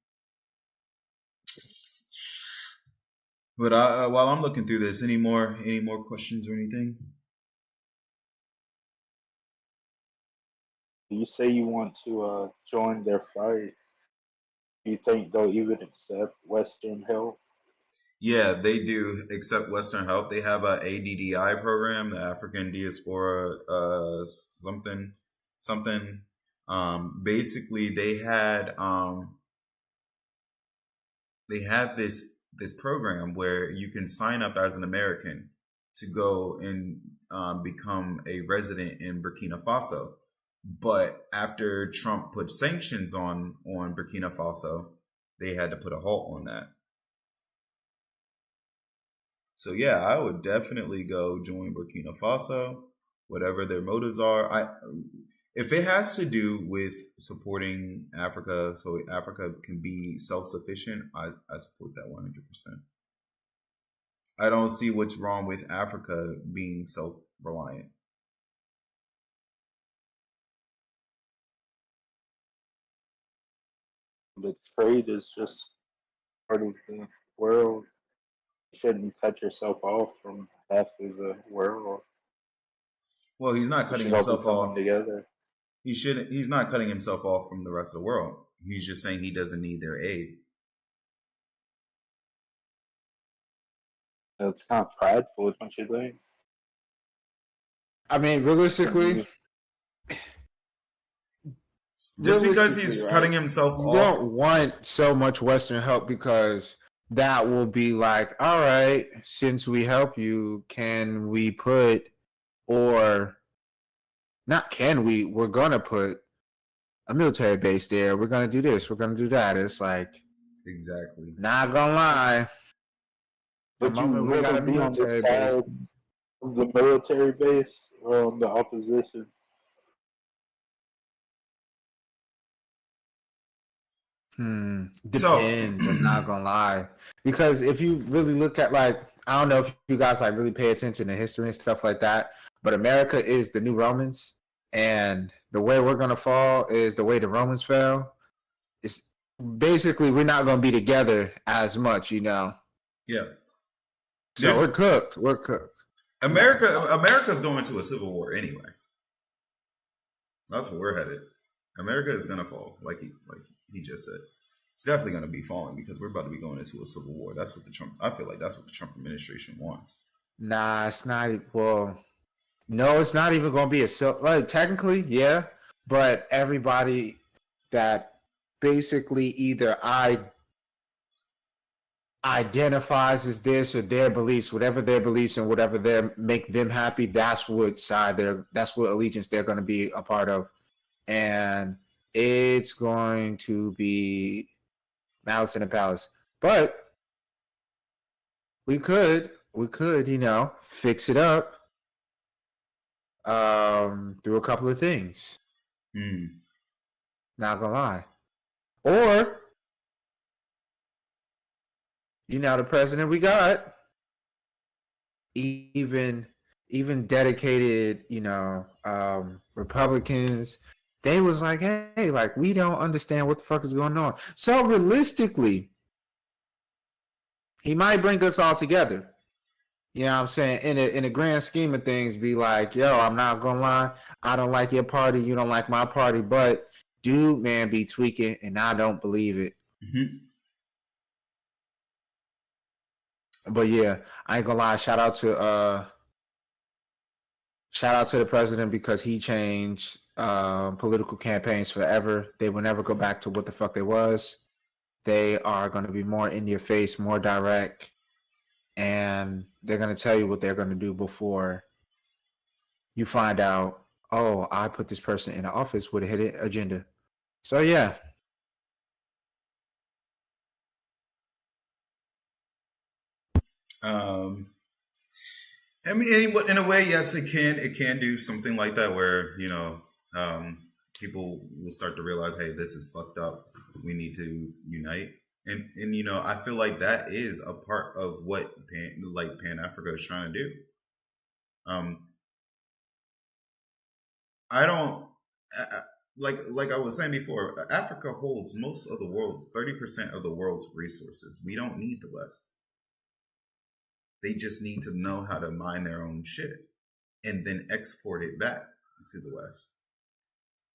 But while I'm looking through this, any more questions or anything? You say you want to join their fight. Do you think they'll even accept Western help? Yeah, they do accept Western help. They have a ADDI program, the African Diaspora something. Basically, they had this program where you can sign up as an American to go and become a resident in Burkina Faso. But after Trump put sanctions on Burkina Faso, they had to put a halt on that. So yeah, I would definitely go join Burkina Faso, whatever their motives are. If it has to do with supporting Africa so Africa can be self-sufficient, I support that 100%. I don't see what's wrong with Africa being self-reliant. But trade is just part of the world. You shouldn't cut yourself off from half of the world. Well, he's not cutting should all be himself coming off. together. He's not cutting himself off from the rest of the world. He's just saying he doesn't need their aid. It's kind of prideful, don't you think? I mean, realistically, just because he's cutting himself you off, don't want so much Western help, because that will be like, all right, since we help you, can we put, or not can we, we're going to put a military base there. We're going to do this. We're going to do that. It's like, exactly. Not going to lie. But you rather be on the side of the military base or on the opposition? Depends. I'm not gonna lie, because if you really look at, like, I don't know if you guys like really pay attention to history and stuff like that, but America is the new Romans, and the way we're gonna fall is the way the Romans fell. It's basically we're not gonna be together as much, you know. Yeah. So we're cooked. We're cooked. America's going to a civil war anyway. That's where we're headed. America is gonna fall, like he just said. It's definitely gonna be falling because we're about to be going into a civil war. That's what I feel like that's what the Trump administration wants. Nah, it's not. Well, no, it's not even gonna be a civil. Like, technically, yeah, but everybody that basically either identifies as this or their beliefs, whatever their beliefs and whatever they make them happy, that's what allegiance they're going to be a part of. And it's going to be malice in the palace. But we could, you know, fix it up through a couple of things. Not gonna lie. Or, you know, the president we got, even dedicated, you know, Republicans, they was like, hey, like, we don't understand what the fuck is going on. So realistically, he might bring us all together. You know what I'm saying? In a grand scheme of things, be like, yo, I'm not gonna lie, I don't like your party, you don't like my party, but dude, man, be tweaking, and I don't believe it. But yeah, I ain't gonna lie. Shout out to the president, because he changed political campaigns forever. They will never go back to what the fuck they was. They are going to be more in your face, more direct, and they're going to tell you what they're going to do before you find out, oh, I put this person in the office with a hidden agenda. So yeah. I mean, in a way, yes, it can do something like that where, you know, people will start to realize, hey, this is fucked up. We need to unite. And you know, I feel like that is a part of what Pan-Africa is trying to do. I don't, like I was saying before, Africa holds most of the world's, 30% of the world's resources. We don't need the West. They just need to know how to mine their own shit and then export it back to the West.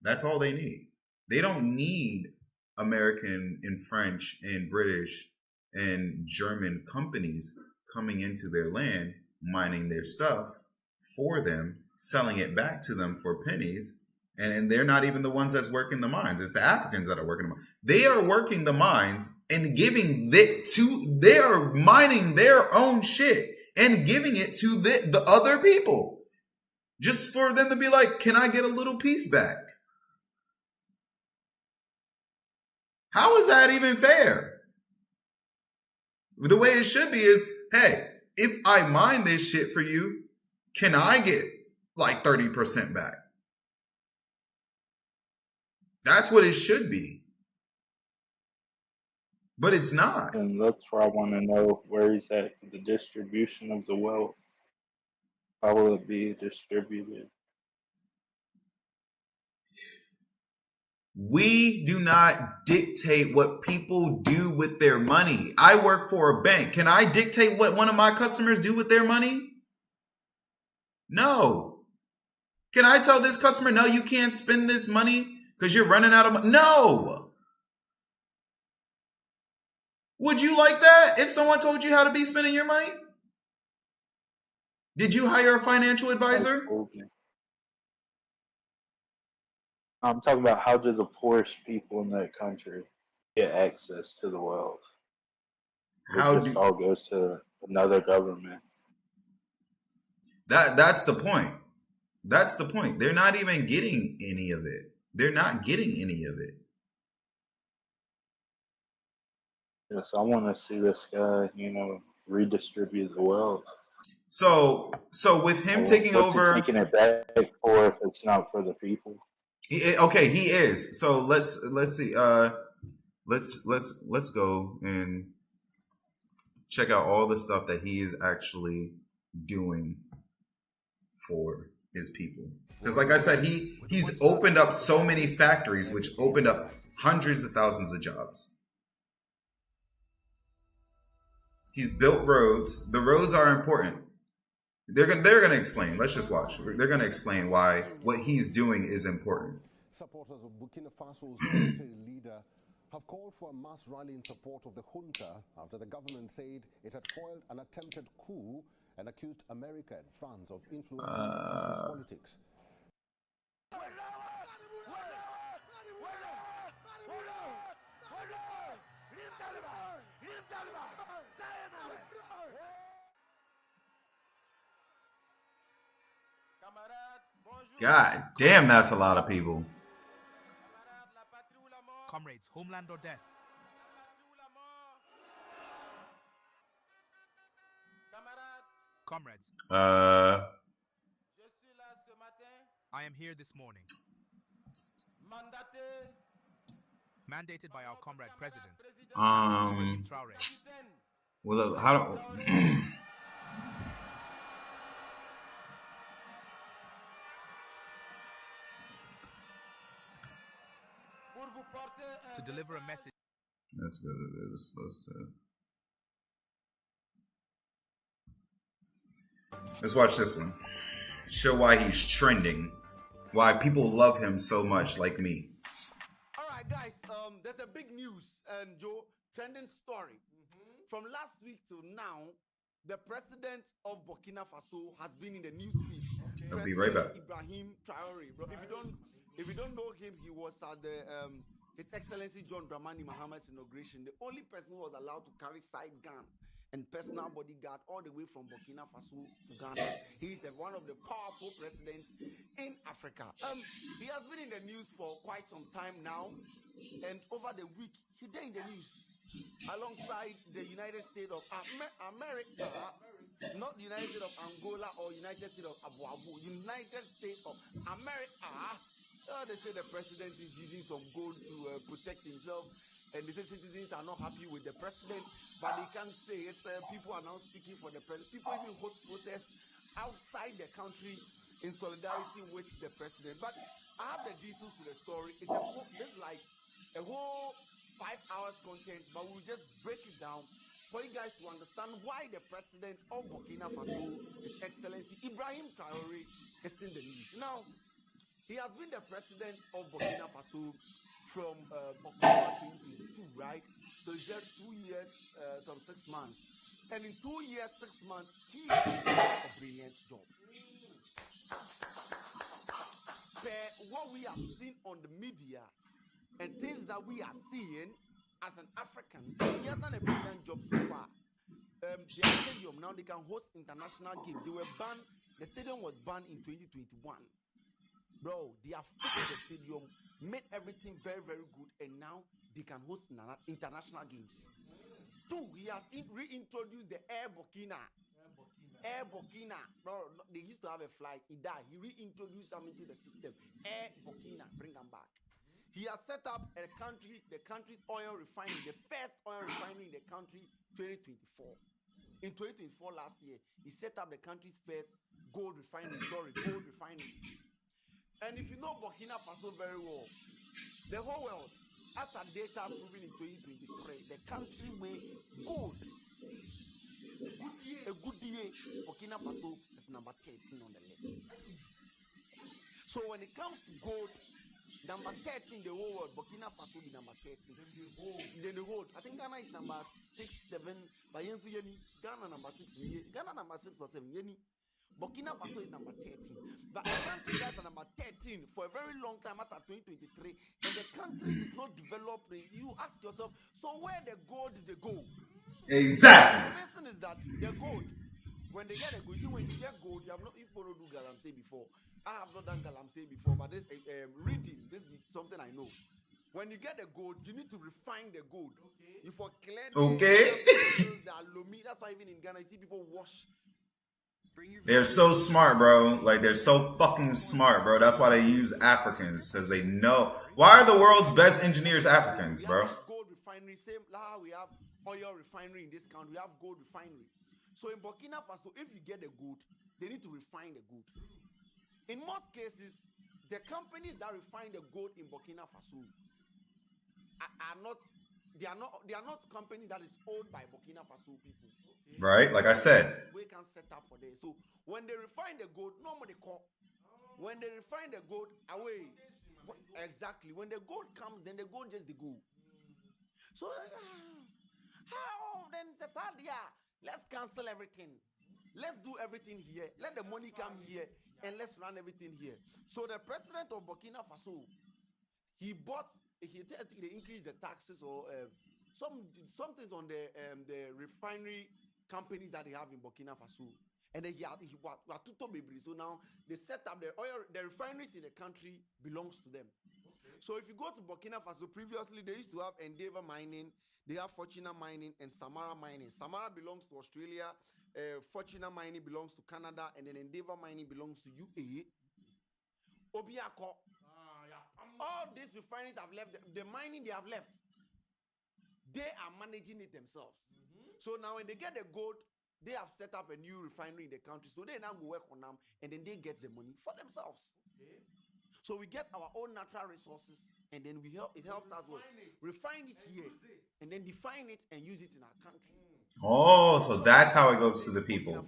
That's all they need. They don't need American and French and British and German companies coming into their land, mining their stuff for them, selling it back to them for pennies. And they're not even the ones that's working the mines. It's the Africans that are working the mines. They are working the mines and giving it to, they are mining their own shit and giving it to the other people. Just for them to be like, can I get a little piece back? How is that even fair? The way it should be is, hey, if I mine this shit for you, can I get like 30% back? That's what it should be. But it's not. And that's where I want to know where he's at with the distribution of the wealth. How will it be distributed? We do not dictate what people do with their money. I work for a bank. Can I dictate what one of my customers do with their money? No. Can I tell this customer, no, you can't spend this money because you're running out of money? No. Would you like that if someone told you how to be spending your money? Did you hire a financial advisor? I'm talking about how do the poorest people in that country get access to the wealth? It just all goes to another government. That's the point. That's the point. They're not even getting any of it. They're not getting any of it. Yes, I want to see this guy, redistribute the wealth. So with him taking over, taking it back for if it's not for the people. Okay, he is. So let's see. Let's go and check out all the stuff that he is actually doing for his people. Because like I said, he's opened up so many factories, which opened up hundreds of thousands of jobs. He's built roads. The roads are important. They're gonna explain. Let's just watch. They're gonna explain why what he's doing is important. Supporters of Burkina Faso's military leader have called for a mass rally in support of the junta after the government said it had foiled an attempted coup and accused America and France of influencing the country's politics. God damn, that's a lot of people. Comrades, homeland or death? Comrades. I am here this morning. Mandated by our comrade president. Well, how do... to deliver a message. That's good. Let's watch this one. Show why he's trending. Why people love him so much, like me. All right, guys. There's a big news, and Joe, trending story. From last week till now, the president of Burkina Faso has been in the news feed. I'll be right back. Ibrahim Traore. Bro, if you don't know him, he was at the His Excellency John Dramani Mahama's inauguration. The only person who was allowed to carry side gun and personal bodyguard all the way from Burkina Faso to Ghana. He's one of the powerful presidents in Africa. He has been in the news for quite some time now, and over the week he did in the news alongside the United States of America, not the United States of Angola or United States of Abu Abu, United States of America. They say the president is using some gold to protect himself, and they say citizens are not happy with the president, but they can't say it. People are now speaking for the president. People even host protests outside the country in solidarity with the president. But I have the details to the story. It's like a whole 5 hours content, but we'll just break it down for you guys to understand why the president of Burkina Faso, His Excellency Ibrahim Traore, is in the news. Now, he has been the president of Burkina Faso from October 2022, right? So it's just 2 years, some 6 months. And in 2 years, 6 months, he has done a brilliant job. What we have seen on the media and things that we are seeing as an African, he has done a brilliant job so far. Their stadium now, they can host international games. They were banned, the stadium was banned in 2021. Bro, they have fixed the stadium, made everything very, very good, and now they can host international games. 2, he has reintroduced the Air Burkina. Air Burkina, bro, they used to have a flight. He died. He reintroduced them into the system. Air Burkina, bring them back. He has set up the country's oil refinery, the first oil refinery in the country, 2024. In 2024 last year, he set up the country's first gold refinery. And if you know Burkina Faso very well, the whole world, after data proven in 2023, the country with gold, a good year, Burkina Faso is number 13 on the list. So when it comes to gold, number 13 the whole world, Burkina Faso is number 13. Then the hold. I think Ghana is number 6, 7. Ghana number 6. Ghana number 6 or 7. Burkina Faso is number 13. But a country that's number 13 for a very long time as at 2023, and the country is not developed. You ask yourself, so where the gold did they go? Exactly. The reason is that the gold, when they get a gold, when you get gold, you have not people do galamsey before. I have not done galamsey before, but this reading, this is something I know. When you get the gold, you need to refine the gold. Okay. You for clear the alumi. That's why even in Ghana, you see people wash. They're so smart, bro. Like, they're so fucking smart, bro. That's why they use Africans, because they know. Why are the world's best engineers Africans, bro? Gold refinery, same like we have oil refinery in this country. We have gold refinery. So in Burkina Faso, if you get the gold, they need to refine the gold. In most cases, the companies that refine the gold in Burkina Faso are not companies that is owned by Burkina Faso people. Okay? Right, like I said. We can set up for this. So when they refine the gold, normally call. When they refine the gold away, exactly. When the gold comes, then the gold just the gold. So how then let's cancel everything. Let's do everything here. Let the money come here and let's run everything here. So the president of Burkina Faso, he increased the taxes or some things on the refinery companies that they have in Burkina Faso. And then so now they set up the refineries in the country belongs to them. Okay. So if you go to Burkina Faso, previously they used to have Endeavour Mining, they have Fortuna Mining and Samara Mining. Samara belongs to Australia, Fortuna Mining belongs to Canada, and then Endeavour Mining belongs to UAE. Obiako. All these refineries have left. The mining they have left, they are managing it themselves. So now when they get the gold, they have set up a new refinery in the country. So they now go work on them, and then they get the money for themselves. Okay. So we get our own natural resources, and then it helps us refine it here, and then define it and use it in our country. Oh, so that's how it goes to the people.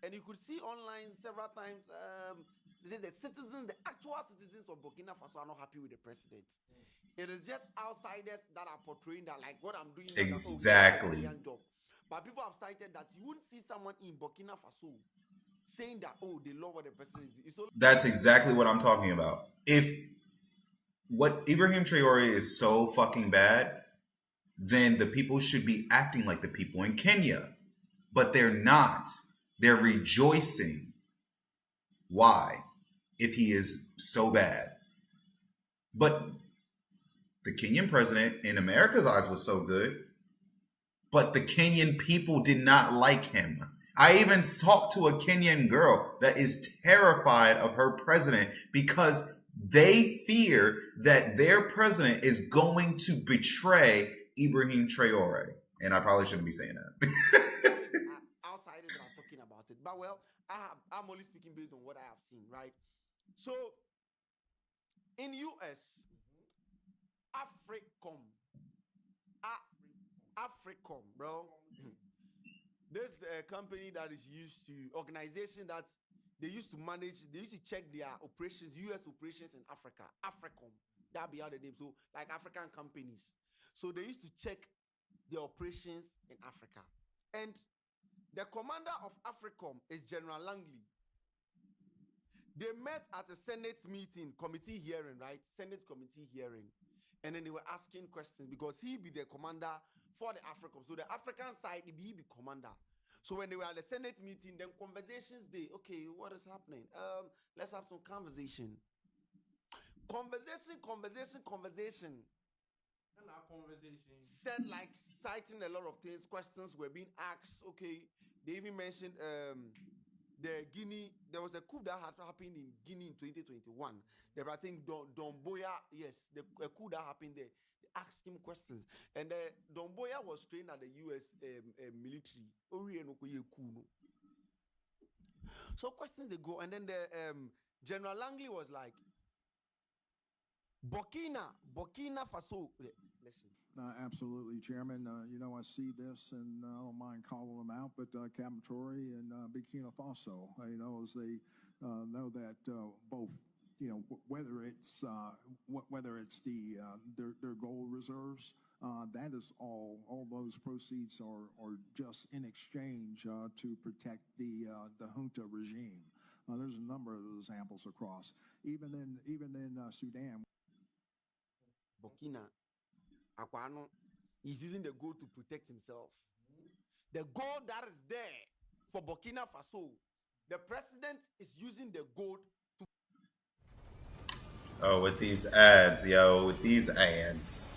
And you could see online several times, the actual citizens of Burkina Faso are not happy with the president. It is just outsiders that are portraying that, like what I'm doing. Exactly. But people have cited that you wouldn't see someone in Burkina Faso saying that, they love what the president is. That's exactly what I'm talking about. If what Ibrahim Traore is so fucking bad, then the people should be acting like the people in Kenya. But they're not. They're rejoicing. Why? If he is so bad. But the Kenyan president in America's eyes was so good. But the Kenyan people did not like him. I even talked to a Kenyan girl that is terrified of her president because they fear that their president is going to betray Ibrahim Traore. And I probably shouldn't be saying that. Outsiders are talking about it. But well, I'm only speaking based on what I have seen, right? So, in US, Africom, bro. This company that is used to, organization that they used to manage, they used to check their operations, US operations in Africa. Africom, that be how the name. So, like African companies. So, they used to check their operations in Africa. And the commander of Africom is General Langley. They met at a Senate meeting, committee hearing, right? Senate committee hearing. And then they were asking questions because he be the commander for the Africom. So the African side, he be commander. So when they were at the Senate meeting, then conversations day. Okay, what is happening? Let's have some conversation. Conversation. said like citing a lot of things. Questions were being asked. Okay, they even mentioned the Guinea. There was a coup that had happened in Guinea in 2021. There, I think Don Boya, yes, a coup that happened there. They asked him questions, and Don Boya was trained at the U.S. Military. So questions they go, and then the General Langley was like, Burkina Faso. Listen. Absolutely, Chairman. I see this, and I don't mind calling them out, but Captain and Burkina Faso, as they know that both, whether it's the their gold reserves, that is all those proceeds are just in exchange to protect the junta regime. There's a number of examples across, even in Sudan. Burkina. Aquano is using the gold to protect himself. The gold that is there for Burkina Faso, the president is using the gold to. Oh, with these ads, yo, with these ads.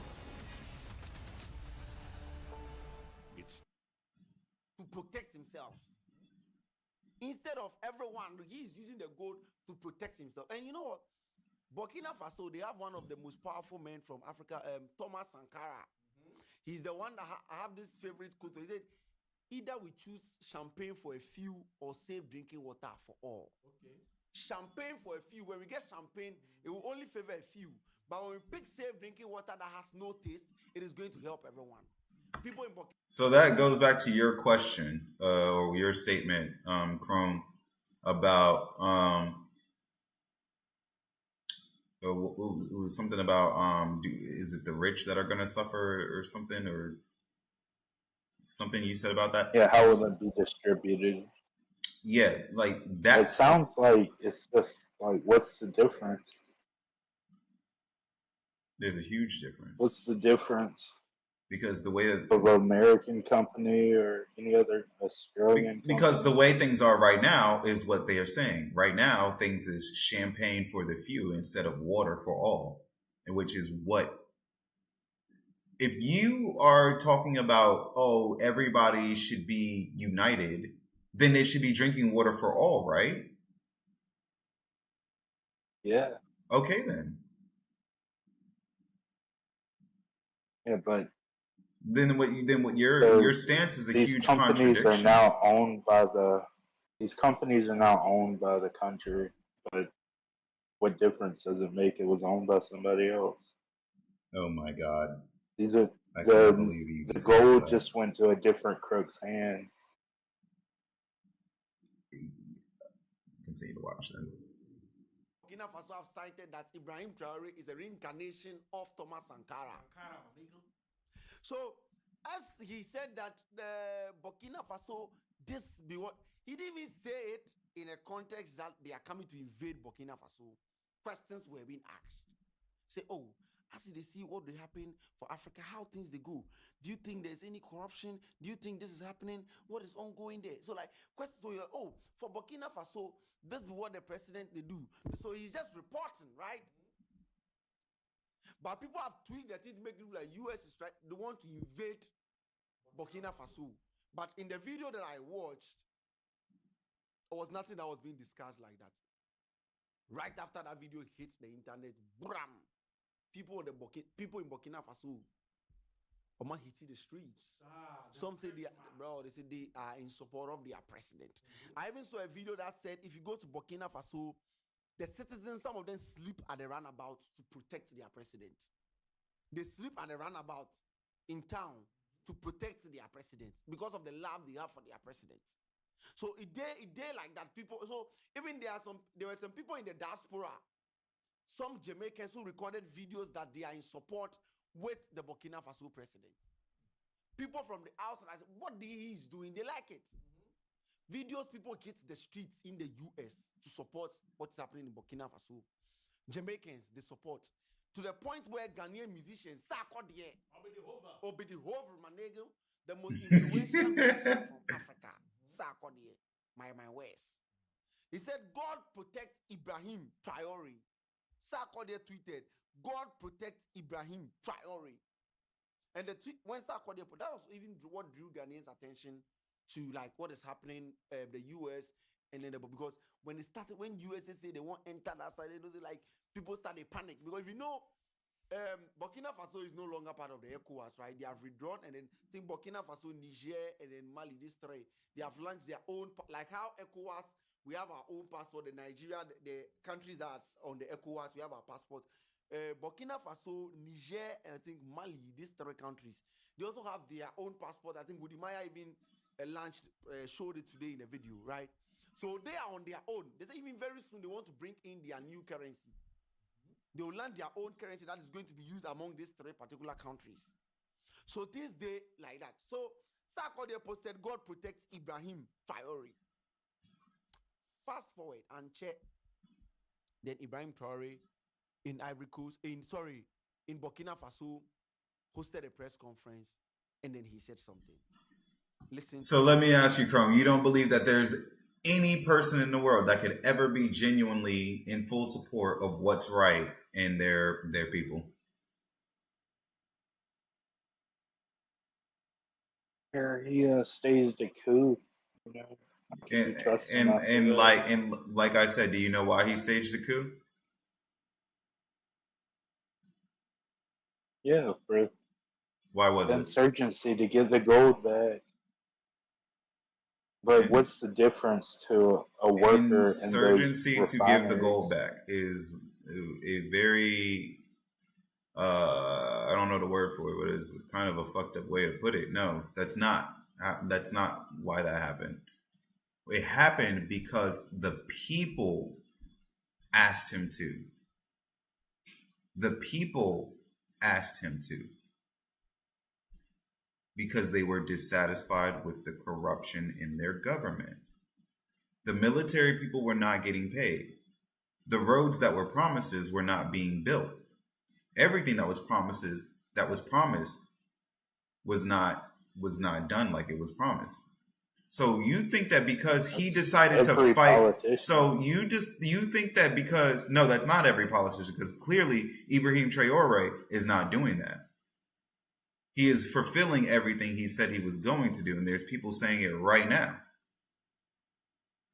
To protect himself. Instead of everyone, he is using the gold to protect himself. And you know what? Burkina Faso, they have one of the most powerful men from Africa, Thomas Sankara. He's the one that I have this favorite quote. He said, either we choose champagne for a few or save drinking water for all. Okay. Champagne for a few. When we get champagne, it will only favor a few. But when we pick save drinking water that has no taste, it is going to help everyone. People in Burkina. So that goes back to your question or your statement, Chrome, about it was something about is it the rich that are going to suffer or something, or something you said about that? Yeah, how will it be distributed? Yeah, like that. It sounds like it's just like, what's the difference? There's a huge difference. What's the difference? Because the way that of an American company or any other Australian because company. the way things are right now is what they are saying. Right now, things is champagne for the few instead of water for all, and which is what. If you are talking about, oh, everybody should be united, then they should be drinking water for all, right? Yeah. Okay, then. Yeah, but then what your stance is a huge contradiction. These companies are now owned by the country, but what difference does it make? It was owned by somebody else. Oh my God. I cannot believe you. The gold just went to a different crook's hand. Continue to watch them. Burkina Faso have cited that Ibrahim Traore is a reincarnation of Thomas Sankara. So, as he said that Burkina Faso, this be what he didn't even say it in a context that they are coming to invade Burkina Faso. Questions were being asked. Say, oh, as they see what they happen for Africa, how things they go. Do you think there's any corruption? Do you think this is happening? What is ongoing there? So like questions. So you're, oh, for Burkina Faso, this is what the president they do. So he's just reporting, right? But people have tweeted that it makes it look like US is trying, they want to invade Burkina Faso. But in the video that I watched, there was nothing that was being discussed like that. Right after that video hit the internet, bram! People in Burkina Faso, hit the streets. Some say they are in support of their president. I even saw a video that said if you go to Burkina Faso, the citizens, some of them sleep at the runabout to protect their president. They sleep at the runabout in town to protect their president because of the love they have for their president. So it day like that. People. So even there were some people in the diaspora, some Jamaicans who recorded videos that they are in support with the Burkina Faso president. People from the outside, what he is doing, they like it. Videos people hit the streets in the US to support what's happening in Burkina Faso. Jamaicans, they support. To the point where Ghanaian musicians, Obedi Hover, my nigga, the most influential musician from Africa, my West. He said, God protect Ibrahim Traore. Sarkodie tweeted, God protect Ibrahim Traore. And when Sarkodie, that was even what drew Ghanaians' attention to like what is happening, the US, and then because when it started, when USA say they won't enter that side, like people started panic because if you know, Burkina Faso is no longer part of the ECOWAS, right? They have withdrawn, and then I think Burkina Faso, Niger, and then Mali, these three, they have launched their own, like how ECOWAS, we have our own passport. The Nigeria, the countries that's on the ECOWAS, we have our passport. Burkina Faso, Niger, and I think Mali, these three countries, they also have their own passport. I think Budimaya even showed it today in a video, right? So they are on their own. They say even very soon they want to bring in their new currency. They will land their own currency that is going to be used among these three particular countries. So this day, like that. So Sarkodie posted, God protects Ibrahim Traore. Fast forward and check. Then Ibrahim Traore in Ivory Coast, in Burkina Faso, hosted a press conference, and then he said something. Listen. So let me ask you, Chrome, you don't believe that there's any person in the world that could ever be genuinely in full support of what's right in their people? Yeah, he staged a coup, you know. And like I said, do you know why he staged the coup? Yeah, bro. Why was it? Insurgency to get the gold back. But what's the difference to a worker? Insurgency to give the gold back is a very I don't know the word for it, but it's kind of a fucked up way to put it. No, that's not why that happened. It happened because the people asked him to. The people asked him to. Because they were dissatisfied with the corruption in their government. The military people were not getting paid. The roads that were promises were not being built. Everything that was promised was not done like it was promised. So you think that because he decided to fight, so you think that because, no, that's not every politician, because clearly Ibrahim Traore is not doing that. He is fulfilling everything he said he was going to do, and there's people saying it right now.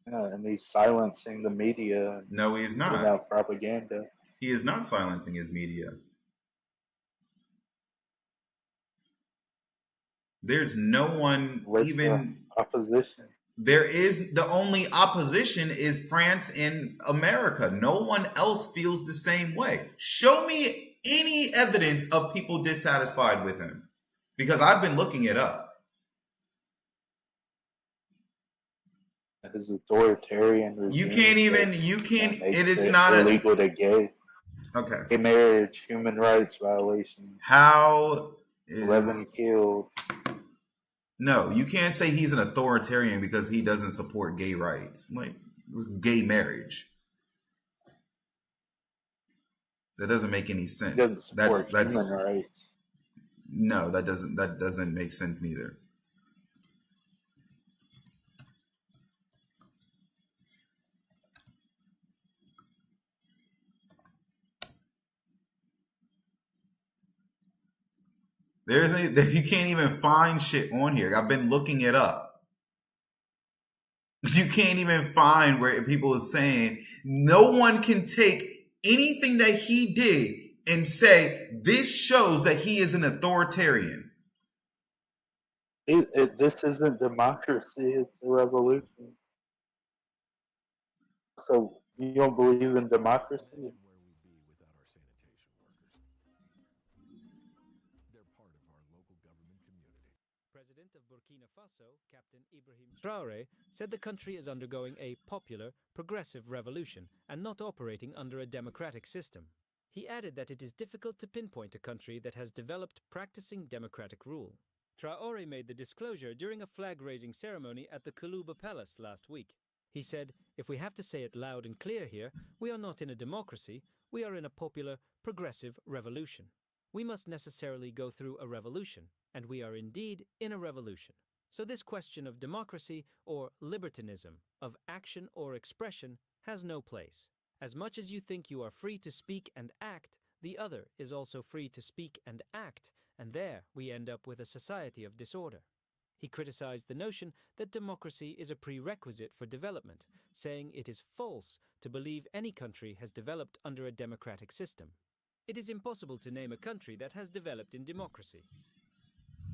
Yeah, and he's silencing the media. No, he's not. Without propaganda. He is not silencing his media. There's no one even opposition. There is the only opposition is France and America. No one else feels the same way. Show me any evidence of people dissatisfied with him, because I've been looking it up. His authoritarian regime. It is not illegal to gay. Okay. Gay marriage, human rights violations. How is 11 killed. No, you can't say he's an authoritarian because he doesn't support gay rights, like gay marriage. That doesn't make any sense. He doesn't support that's human rights. No, that doesn't make sense neither. You can't even find shit on here. I've been looking it up. You can't even find where people are saying no one can take anything that he did and say this shows that he is an authoritarian. This isn't democracy, it's a revolution. So you don't believe in democracy? President of Burkina Faso, Captain Ibrahim Traore, said the country is undergoing a popular, progressive revolution and not operating under a democratic system. He added that it is difficult to pinpoint a country that has developed practicing democratic rule. Traore made the disclosure during a flag-raising ceremony at the Kuluba Palace last week. He said, "If we have to say it loud and clear here, we are not in a democracy, we are in a popular, progressive revolution. We must necessarily go through a revolution, and we are indeed in a revolution. So this question of democracy or libertinism, of action or expression, has no place. As much as you think you are free to speak and act, the other is also free to speak and act, and there we end up with a society of disorder. He criticized the notion that democracy is a prerequisite for development, saying it is false to believe any country has developed under a democratic system. It is impossible to name a country that has developed in democracy.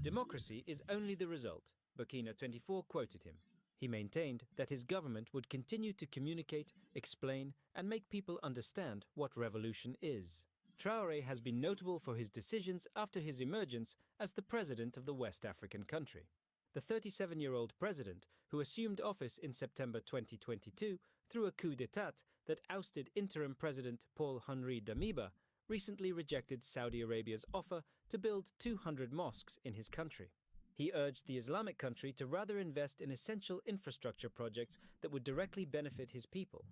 Democracy is only the result, Burkina 24 quoted him. He maintained that his government would continue to communicate, explain, and make people understand what revolution is. Traoré has been notable for his decisions after his emergence as the president of the West African country. The 37-year-old president, who assumed office in September 2022 through a coup d'état that ousted interim president Paul-Henri Damiba, recently rejected Saudi Arabia's offer to build 200 mosques in his country. He urged the Islamic country to rather invest in essential infrastructure projects that would directly benefit his people.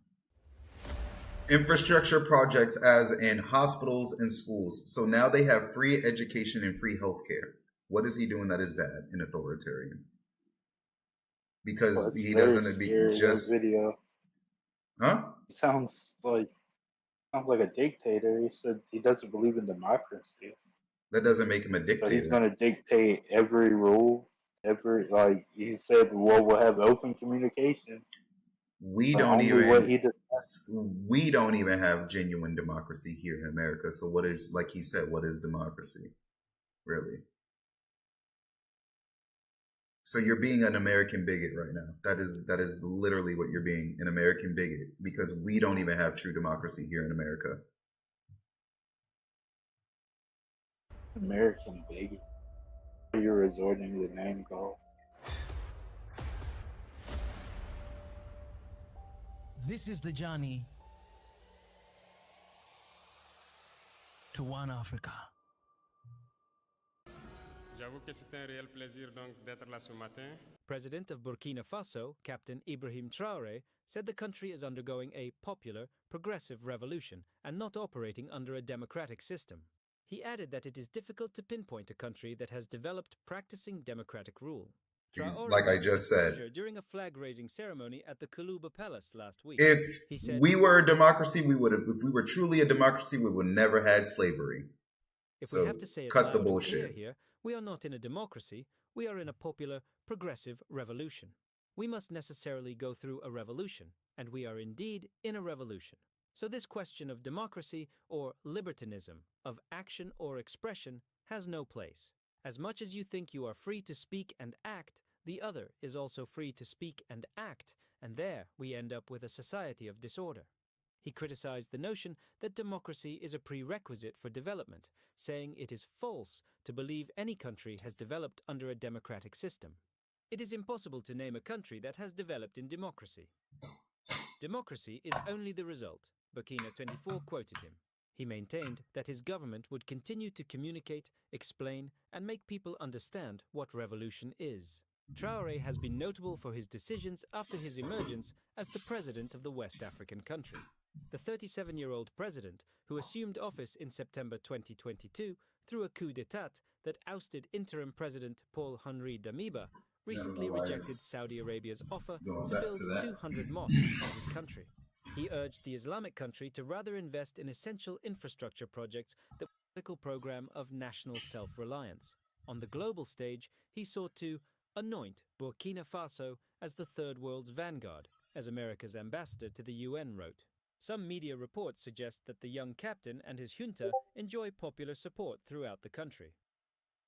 Infrastructure projects as in hospitals and schools. So now they have free education and free healthcare. What is he doing that is bad and authoritarian? Because Well, he doesn't be just video. Huh? Sounds like a dictator. He said he doesn't believe in democracy. That doesn't make him a So dictator. he's going to dictate every rule. He said, well, we'll have open communication. We don't even have genuine democracy here in America. So what is, like he said, what is democracy? Really? So you're being an American bigot right now. That is literally what you're being, an American bigot, because we don't even have true democracy here in America. American bigot. You're resorting to the name call. This is the journey to One Africa. J'avoue que c'est un réel plaisir donc d'être là ce matin. President of Burkina Faso, Captain Ibrahim Traoré, said the country is undergoing a popular, progressive revolution and not operating under a democratic system. He added that it is difficult to pinpoint a country that has developed practicing democratic rule. Traoré like I just said, during a flag-raising ceremony at the Kalouba Palace last week, if he said, we were a democracy, if we were truly a democracy, we would never had slavery. If So we have to say it cut loud the and clear bullshit. here, we are not in a democracy, we are in a popular, progressive revolution. We must necessarily go through a revolution, and we are indeed in a revolution. So this question of democracy or libertinism, of action or expression, has no place. As much as you think you are free to speak and act, the other is also free to speak and act, and there we end up with a society of disorder. He criticized the notion that democracy is a prerequisite for development, saying it is false to believe any country has developed under a democratic system. It is impossible to name a country that has developed in democracy. Democracy is only the result, Burkina 24 quoted him. He maintained that his government would continue to communicate, explain, and make people understand what revolution is. Traoré has been notable for his decisions after his emergence as the president of the West African country. The 37-year-old president, who assumed office in September 2022 through a coup d'état that ousted interim president Paul-Henri Damiba, recently rejected Saudi Arabia's offer to build 200 mosques in his country. He urged the Islamic country to rather invest in essential infrastructure projects that political program of national self-reliance. On the global stage, he sought to anoint Burkina Faso as the third world's vanguard, as America's ambassador to the UN wrote. Some media reports suggest that the young captain and his junta enjoy popular support throughout the country.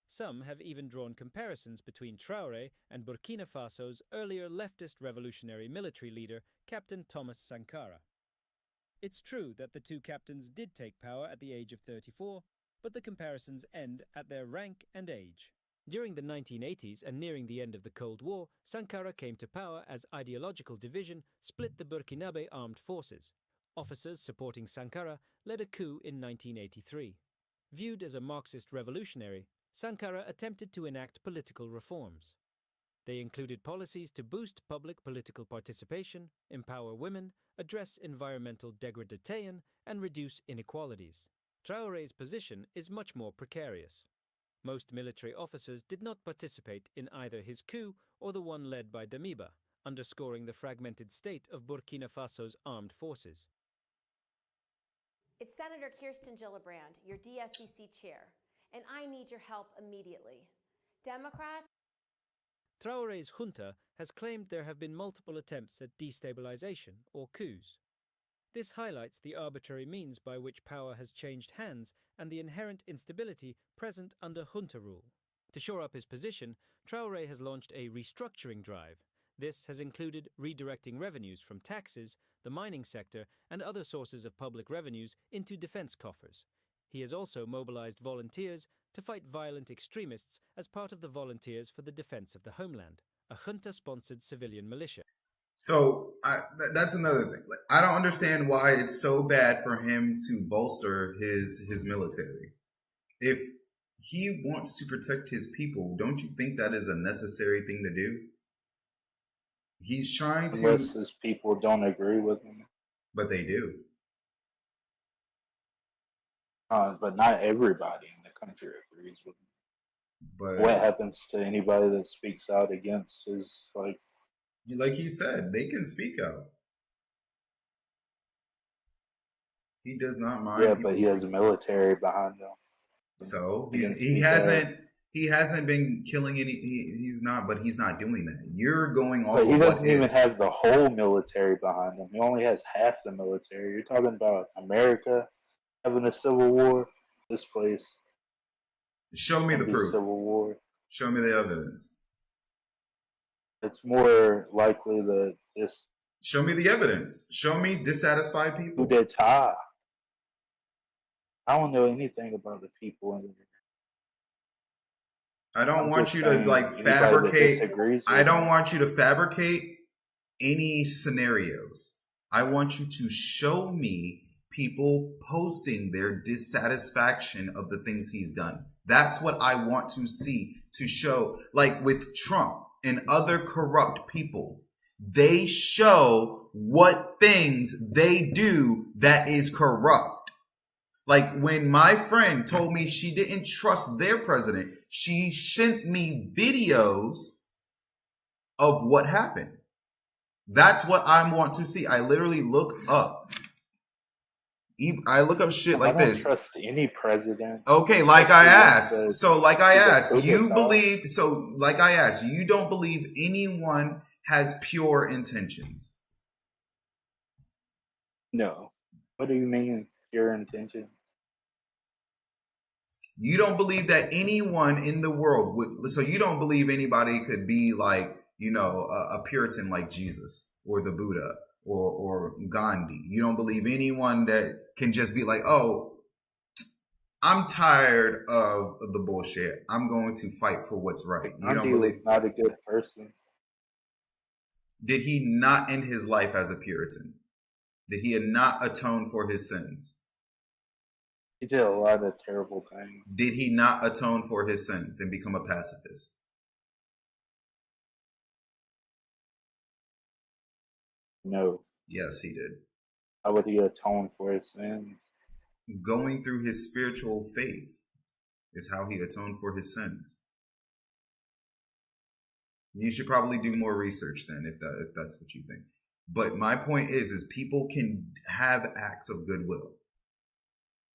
Some have even drawn comparisons between Traoré and Burkina Faso's earlier leftist revolutionary military leader, Captain Thomas Sankara. It's true that the two captains did take power at the age of 34, but the comparisons end at their rank and age. During the 1980s and nearing the end of the Cold War, Sankara came to power as ideological division split the Burkinabe armed forces. Officers supporting Sankara led a coup in 1983. Viewed as a Marxist revolutionary, Sankara attempted to enact political reforms. They included policies to boost public political participation, empower women, address environmental degradation, and reduce inequalities. Traoré's position is much more precarious. Most military officers did not participate in either his coup or the one led by Damiba, underscoring the fragmented state of Burkina Faso's armed forces. It's Senator Kirsten Gillibrand, your DSCC chair. and I need your help immediately. Democrats. Traoré's junta has claimed there have been multiple attempts at destabilization or coups. This highlights the arbitrary means by which power has changed hands and the inherent instability present under junta rule. To shore up his position, Traoré has launched a restructuring drive. This has included redirecting revenues from taxes, the mining sector, and other sources of public revenues into defense coffers. He has also mobilized volunteers to fight violent extremists as part of the Volunteers for the Defense of the Homeland, a junta-sponsored civilian militia. So that's another thing. Like, I don't understand why it's so bad for him to bolster his military. If he wants to protect his people, don't you think that is a necessary thing to do? He's trying to... Unless his people don't agree with him. But they do. But not everybody in the country agrees with him. But what happens to anybody that speaks out against his, like he said, they can speak out. He does not mind. Yeah, but he has a military behind him. So he hasn't been killing any. He's not, but he's not doing that. You're going off. But he doesn't even have the whole military behind him. He only has half the military. You're talking about America having a civil war. This place. Show me the proof. Civil war. Show me the evidence. It's more likely that this. Show me the evidence. Show me dissatisfied people. Coup d'etat. I don't know anything about the people in there. I don't want you to fabricate. I don't want you to fabricate any scenarios. I want you to show me people posting their dissatisfaction of the things he's done. That's what I want to see, to show, like with Trump and other corrupt people. They show what things they do that is corrupt. Like when my friend told me she didn't trust their president, she sent me videos of what happened. That's what I want to see. I literally look up. I look up shit like this. I don't trust any president. Okay, like I asked. So like I asked, you believe, so like I asked, you don't believe anyone has pure intentions? No. What do you mean pure intention? You don't believe that anyone in the world would, so you don't believe anybody could be like, you know, a Puritan like Jesus or the Buddha or Gandhi. You don't believe anyone that can just be like, oh, I'm tired of the bullshit. I'm going to fight for what's right. You don't believe not a good person. Did he not end his life as a Puritan? Did he not atone for his sins? He did a lot of terrible things. Did he not atone for his sins and become a pacifist? No. Yes, he did. How would he atone for his sins? Going through his spiritual faith is how he atoned for his sins. You should probably do more research then, if that's what you think. But my point is people can have acts of goodwill.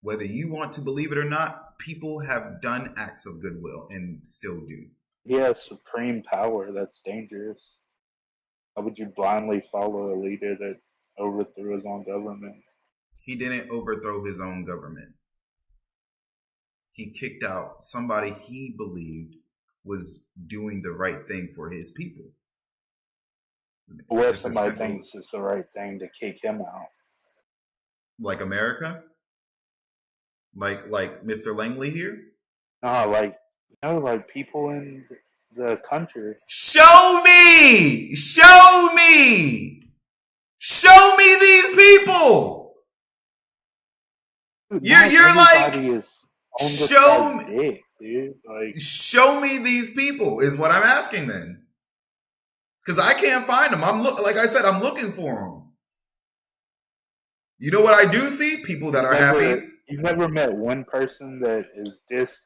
Whether you want to believe it or not, people have done acts of goodwill and still do. He has supreme power. That's dangerous. How would you blindly follow a leader that overthrew his own government? He didn't overthrow his own government. He kicked out somebody he believed was doing the right thing for his people. What if somebody thinks it's the right thing to kick him out? Like America? Like Mr. Langley here? No, like people in the country. Show me! Show me! Show me these people! Dude, you're like, show me, dude. Like, show me these people is what I'm asking then. Because I can't find them. Like I said, I'm looking for them. You know what I do see? People that are happy. You've never met one person that is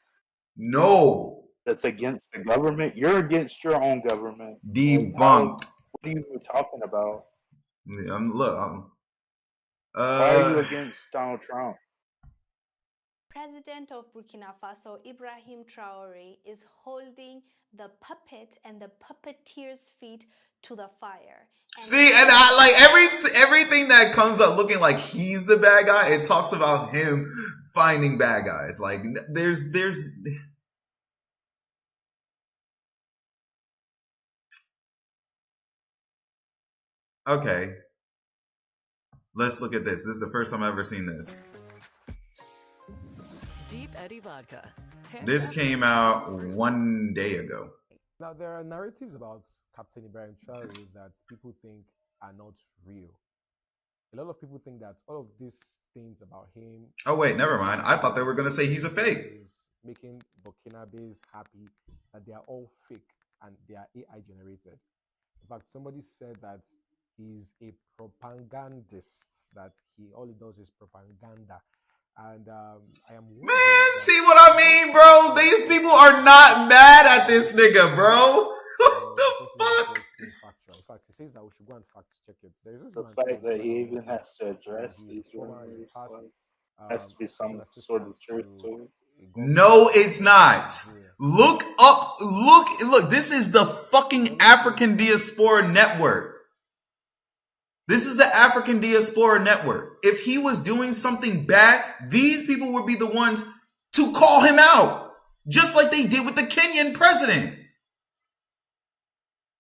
No. That's against the government? You're against your own government. Debunked. What are you talking about? Why are you against Donald Trump? President of Burkina Faso, Ibrahim Traore, is holding the puppet and the puppeteer's feet to the fire. See, and I like everything that comes up looking like he's the bad guy. It talks about him finding bad guys. Like there's. Okay, let's look at this. This is the first time I've ever seen this. Deep Eddy Vodka. This came out 1 day ago. Now, there are narratives about Captain Ibrahim Traore that people think are not real. A lot of people think that all of these things about him... Oh, wait, never mind. I thought they were going to say he's a fake. ...making Burkinabés happy, that they are all fake and they are AI generated. In fact, somebody said that he's a propagandist, that all he does is propaganda. And I am... Man, see what I mean, bro? These people are not mad at this nigga, bro. What the fuck? In fact, he says that we should go and fact check it. There's this the fact that he even has to address these rumors has to be some sort of truth to it. No, it's not. Look up. Look. This is the fucking African Diaspora Network. This is the African Diaspora Network. If he was doing something bad, these people would be the ones to call him out, just like they did with the Kenyan president.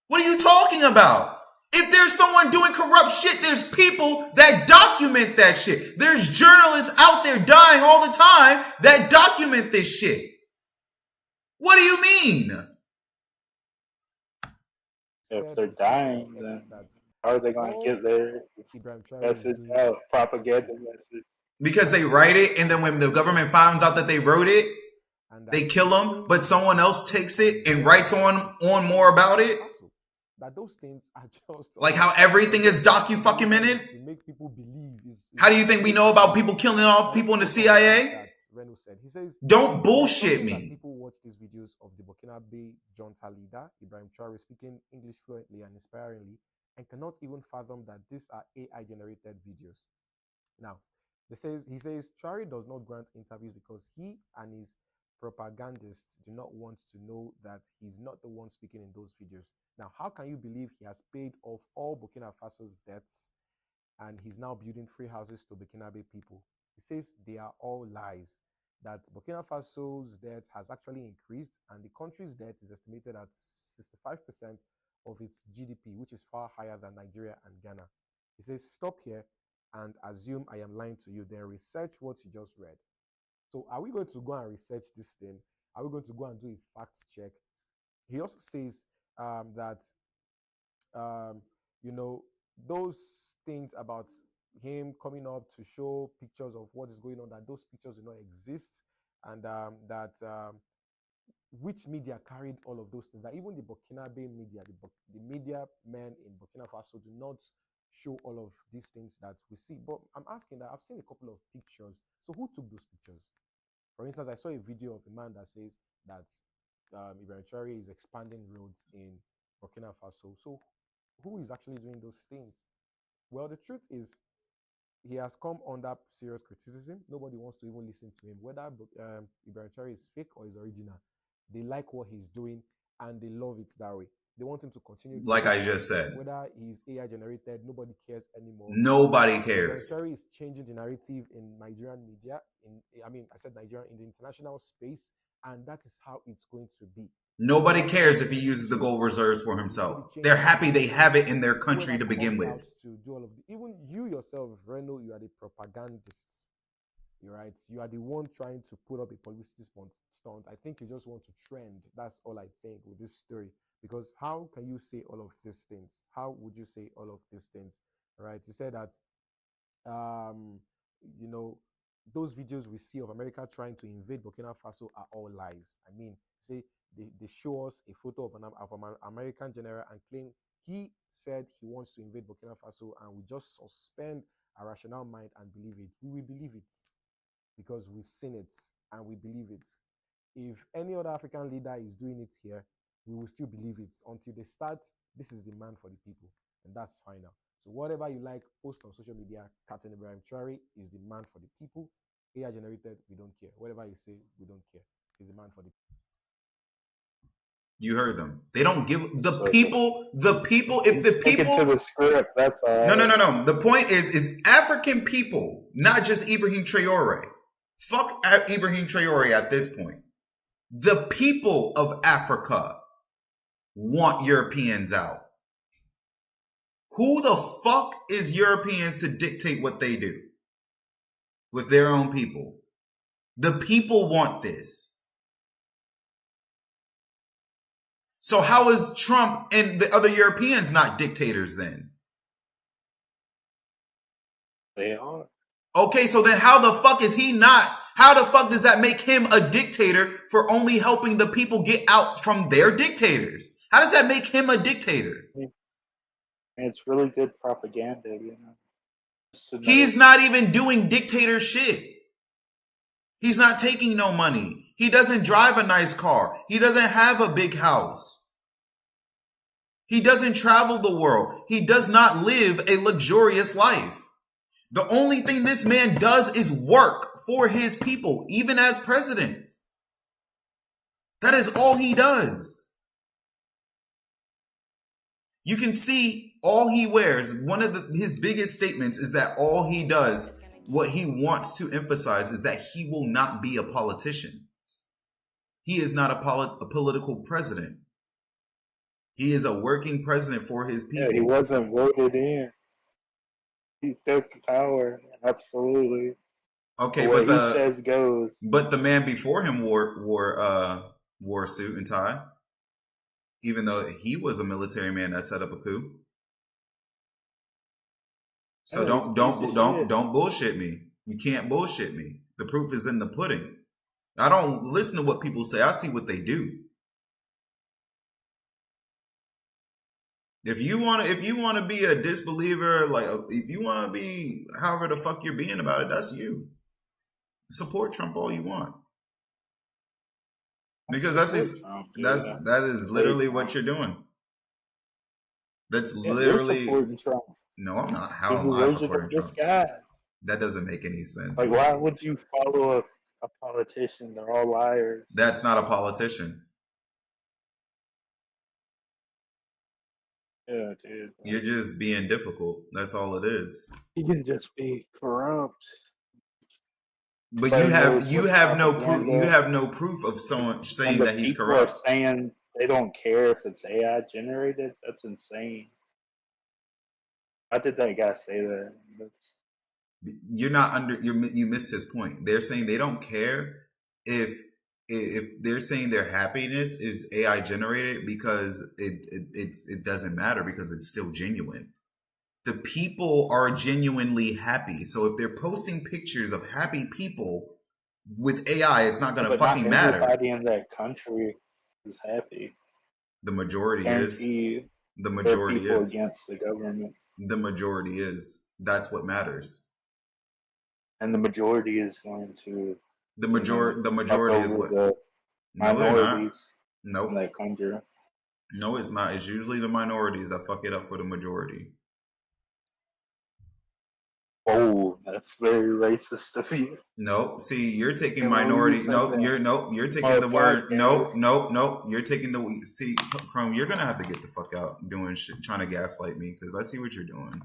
What are you talking about? If there's someone doing corrupt shit, there's people that document that shit. There's journalists out there dying all the time that document this shit. What do you mean? If they're dying, then how are they going to get their message out, propaganda message? Because they write it, and then when the government finds out that they wrote it, they kill them, but someone else takes it and writes on more about it. That those things are just like how everything is documented. To make people believe. How do you think we know about people killing off people in the CIA? He says, don't bullshit me. People watch these videos of the Burkinabe junta leader, Ibrahim Traore, speaking English fluently and inspiringly, and cannot even fathom that these are AI-generated videos. Now, he says Traore does not grant interviews because he and his propagandists do not want to know that he's not the one speaking in those videos. Now, how can you believe he has paid off all Burkina Faso's debts and he's now building free houses to Burkinabe people? He says they are all lies, that Burkina Faso's debt has actually increased and the country's debt is estimated at 65% of its GDP, which is far higher than Nigeria and Ghana. He says, stop here and assume I am lying to you, then research what you just read. So are we going to go and research this thing? Are we going to go and do a fact check? He also says that, those things about him coming up to show pictures of what is going on, that those pictures do not exist, and which media carried all of those things, that even the Burkinabe media, the media men in Burkina Faso do not show all of these things that we see. But I'm asking that I've seen a couple of pictures. So who took those pictures? For instance, I saw a video of a man that says that Ibrahim Traore is expanding roads in Burkina Faso. So who is actually doing those things? Well, the truth is he has come under serious criticism. Nobody wants to even listen to him. Whether Ibrahim Traore is fake or is original, they like what he's doing and they love it that way. They want him to continue. Like I just said. Whether he's AI generated, nobody cares anymore. Nobody cares. Ibrahim Traore is changing the narrative in Nigerian media. I said Nigerian in the international space, and that is how it's going to be. Nobody cares if he uses the gold reserves for himself. They're happy they have it in their country to begin with. To do all of even you yourself, Reno, you are the propagandist. You're right. You are the one trying to put up a publicity stunt. I think you just want to trend. That's all I think with this story. Because how can you say all of these things? How would you say all of these things? Right? You said that, those videos we see of America trying to invade Burkina Faso are all lies. I mean, say they show us a photo of an American general and claim he said he wants to invade Burkina Faso, and we just suspend our rational mind and believe it. We will believe it because we've seen it and we believe it. If any other African leader is doing it here, we will still believe it until they start. This is the man for the people, and that's final. So whatever you like, post on social media. Captain Ibrahim Traore is the man for the people. AI generated, we don't care. Whatever you say, we don't care. He's a man for the. You heard them. They don't give the people. If the people to the script, that's all right. No. The point is African people, not just Ibrahim Traore. Fuck Ibrahim Traore at this point. The people of Africa want Europeans out. Who the fuck is Europeans to dictate what they do with their own people? The people want this. So how is Trump and the other Europeans not dictators then? They are. Okay, so then how the fuck is he not? How the fuck does that make him a dictator for only helping the people get out from their dictators? How does that make him a dictator? It's really good propaganda, you know. He's not even doing dictator shit. He's not taking no money. He doesn't drive a nice car. He doesn't have a big house. He doesn't travel the world. He does not live a luxurious life. The only thing this man does is work for his people, even as president. That is all he does. You can see all he wears. One of his biggest statements is that all he does, what he wants to emphasize, is that he will not be a politician. He is not a political president. He is a working president for his people. Yeah, he wasn't voted in. He took power, absolutely. Okay, but he says goes. But the man before him wore a suit and tie, even though he was a military man that set up a coup. So don't bullshit me. You can't bullshit me. The proof is in the pudding. I don't listen to what people say. I see what they do. If you want to be a disbeliever, like if you want to be however the fuck you're being about it, that's you. Support Trump all you want. Because that is literally what you're doing. That's literally supporting Trump. No, I'm not. How am I supporting Trump? That doesn't make any sense. Like, why would you follow a politician? They're all liars. That's not a politician. Yeah, dude. You're just being difficult. That's all it is. You can just be corrupt. But you have no proof. You have no proof of someone saying that he's corrupt. People are saying they don't care if it's AI generated. That's insane. How did that guy say that? You missed his point. They're saying they don't care if they're saying their happiness is AI generated because it doesn't matter because it's still genuine. The people are genuinely happy. So if they're posting pictures of happy people with AI, it's not going to fucking matter. Everybody in that country is happy. The majority is. The majority is against the government. The majority is. That's what matters. And the majority is going to. The majority is what? Minorities. Nope. In that country. No, it's not. It's usually the minorities that fuck it up for the majority. Oh, that's very racist of you. Nope. See, you're taking minority. You're taking the word. Nope. You're taking the. See, Chrome, you're gonna have to get the fuck out doing shit, trying to gaslight me because I see what you're doing.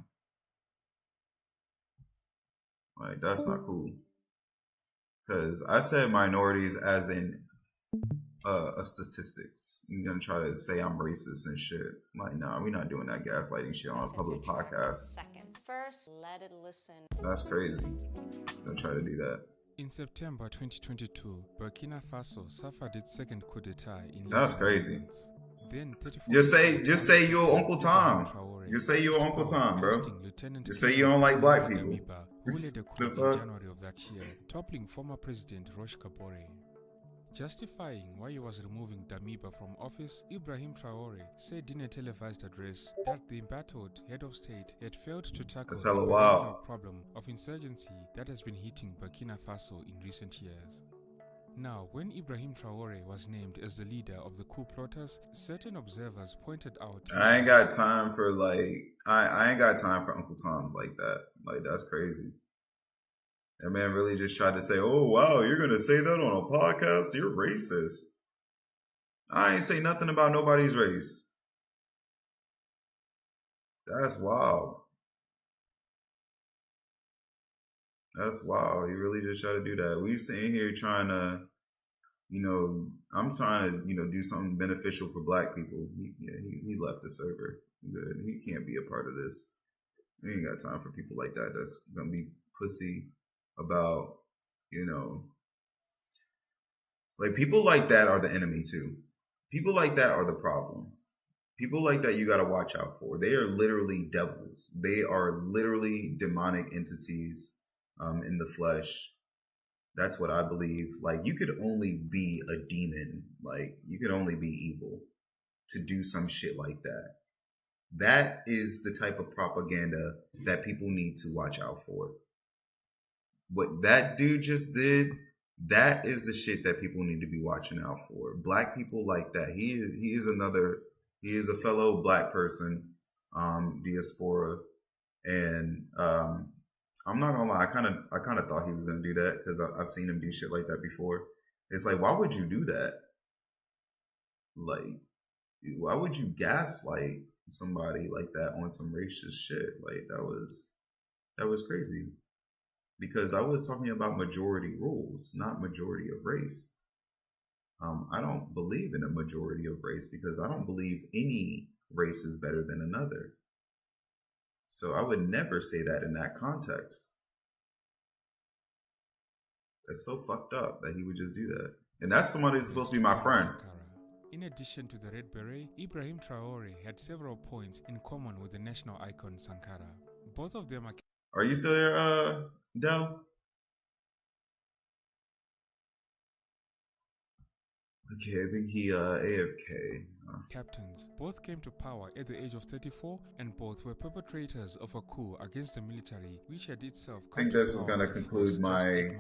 Like that's not cool. Because I said minorities as in a statistics. You're gonna try to say I'm racist and shit. Like, nah, we're not doing that gaslighting shit on a public podcast. First, let it listen. That's crazy. Don't try to do that. In September 2022, Burkina Faso suffered its second coup d'etat in. That's crazy. Then just say you're Uncle Tom. Just say you're Uncle Tom, bro. Just say you don't like black people. Who led a coup in January of that year, toppling former President Roch Kabore. Justifying why he was removing Damiba from office, Ibrahim Traore said in a televised address that the embattled head of state had failed to tackle the perennial problem of insurgency that has been hitting Burkina Faso in recent years. Now, when Ibrahim Traore was named as the leader of the coup plotters, certain observers pointed out... I ain't got time for I ain't got time for Uncle Toms like that. Like, that's crazy. That man really just tried to say, oh, wow, you're going to say that on a podcast? You're racist. I ain't say nothing about nobody's race. That's wild. That's wild. He really just tried to do that. We sitting here trying to, I'm trying to, do something beneficial for black people. He left the server. Good. He can't be a part of this. We ain't got time for people like that that's going to be pussy about, like people like that are the enemy too. People like that are the problem. People like that you got to watch out for. They are literally devils. They are literally demonic entities in the flesh. That's what I believe. Like you could only be a demon. Like you could only be evil to do some shit like that. That is the type of propaganda that people need to watch out for. What that dude just did, that is the shit that people need to be watching out for. Black people like that. He is a fellow black person, diaspora, and I'm not gonna lie, I kind of thought he was gonna do that because I've seen him do shit like that before. It's like, why would you do that? Like, why would you gaslight somebody like that on some racist shit? Like that was crazy. Because I was talking about majority rules, not majority of race. I don't believe in a majority of race because I don't believe any race is better than another. So I would never say that in that context. That's so fucked up that he would just do that. And that's somebody who's supposed to be my friend. In addition to the Red Beret, Ibrahim Traore had several points in common with the national icon Sankara. Both of them are you still there, Del? Okay, I think he AFK. Captains. Both came to power at the age of 34 and both were perpetrators of a coup against the military, which had itself I think this is going to conclude my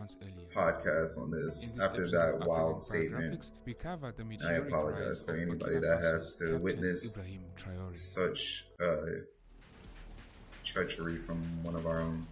podcast on this. After that wild statement, we covered the I apologize for anybody that has to witness such treachery from one of our own.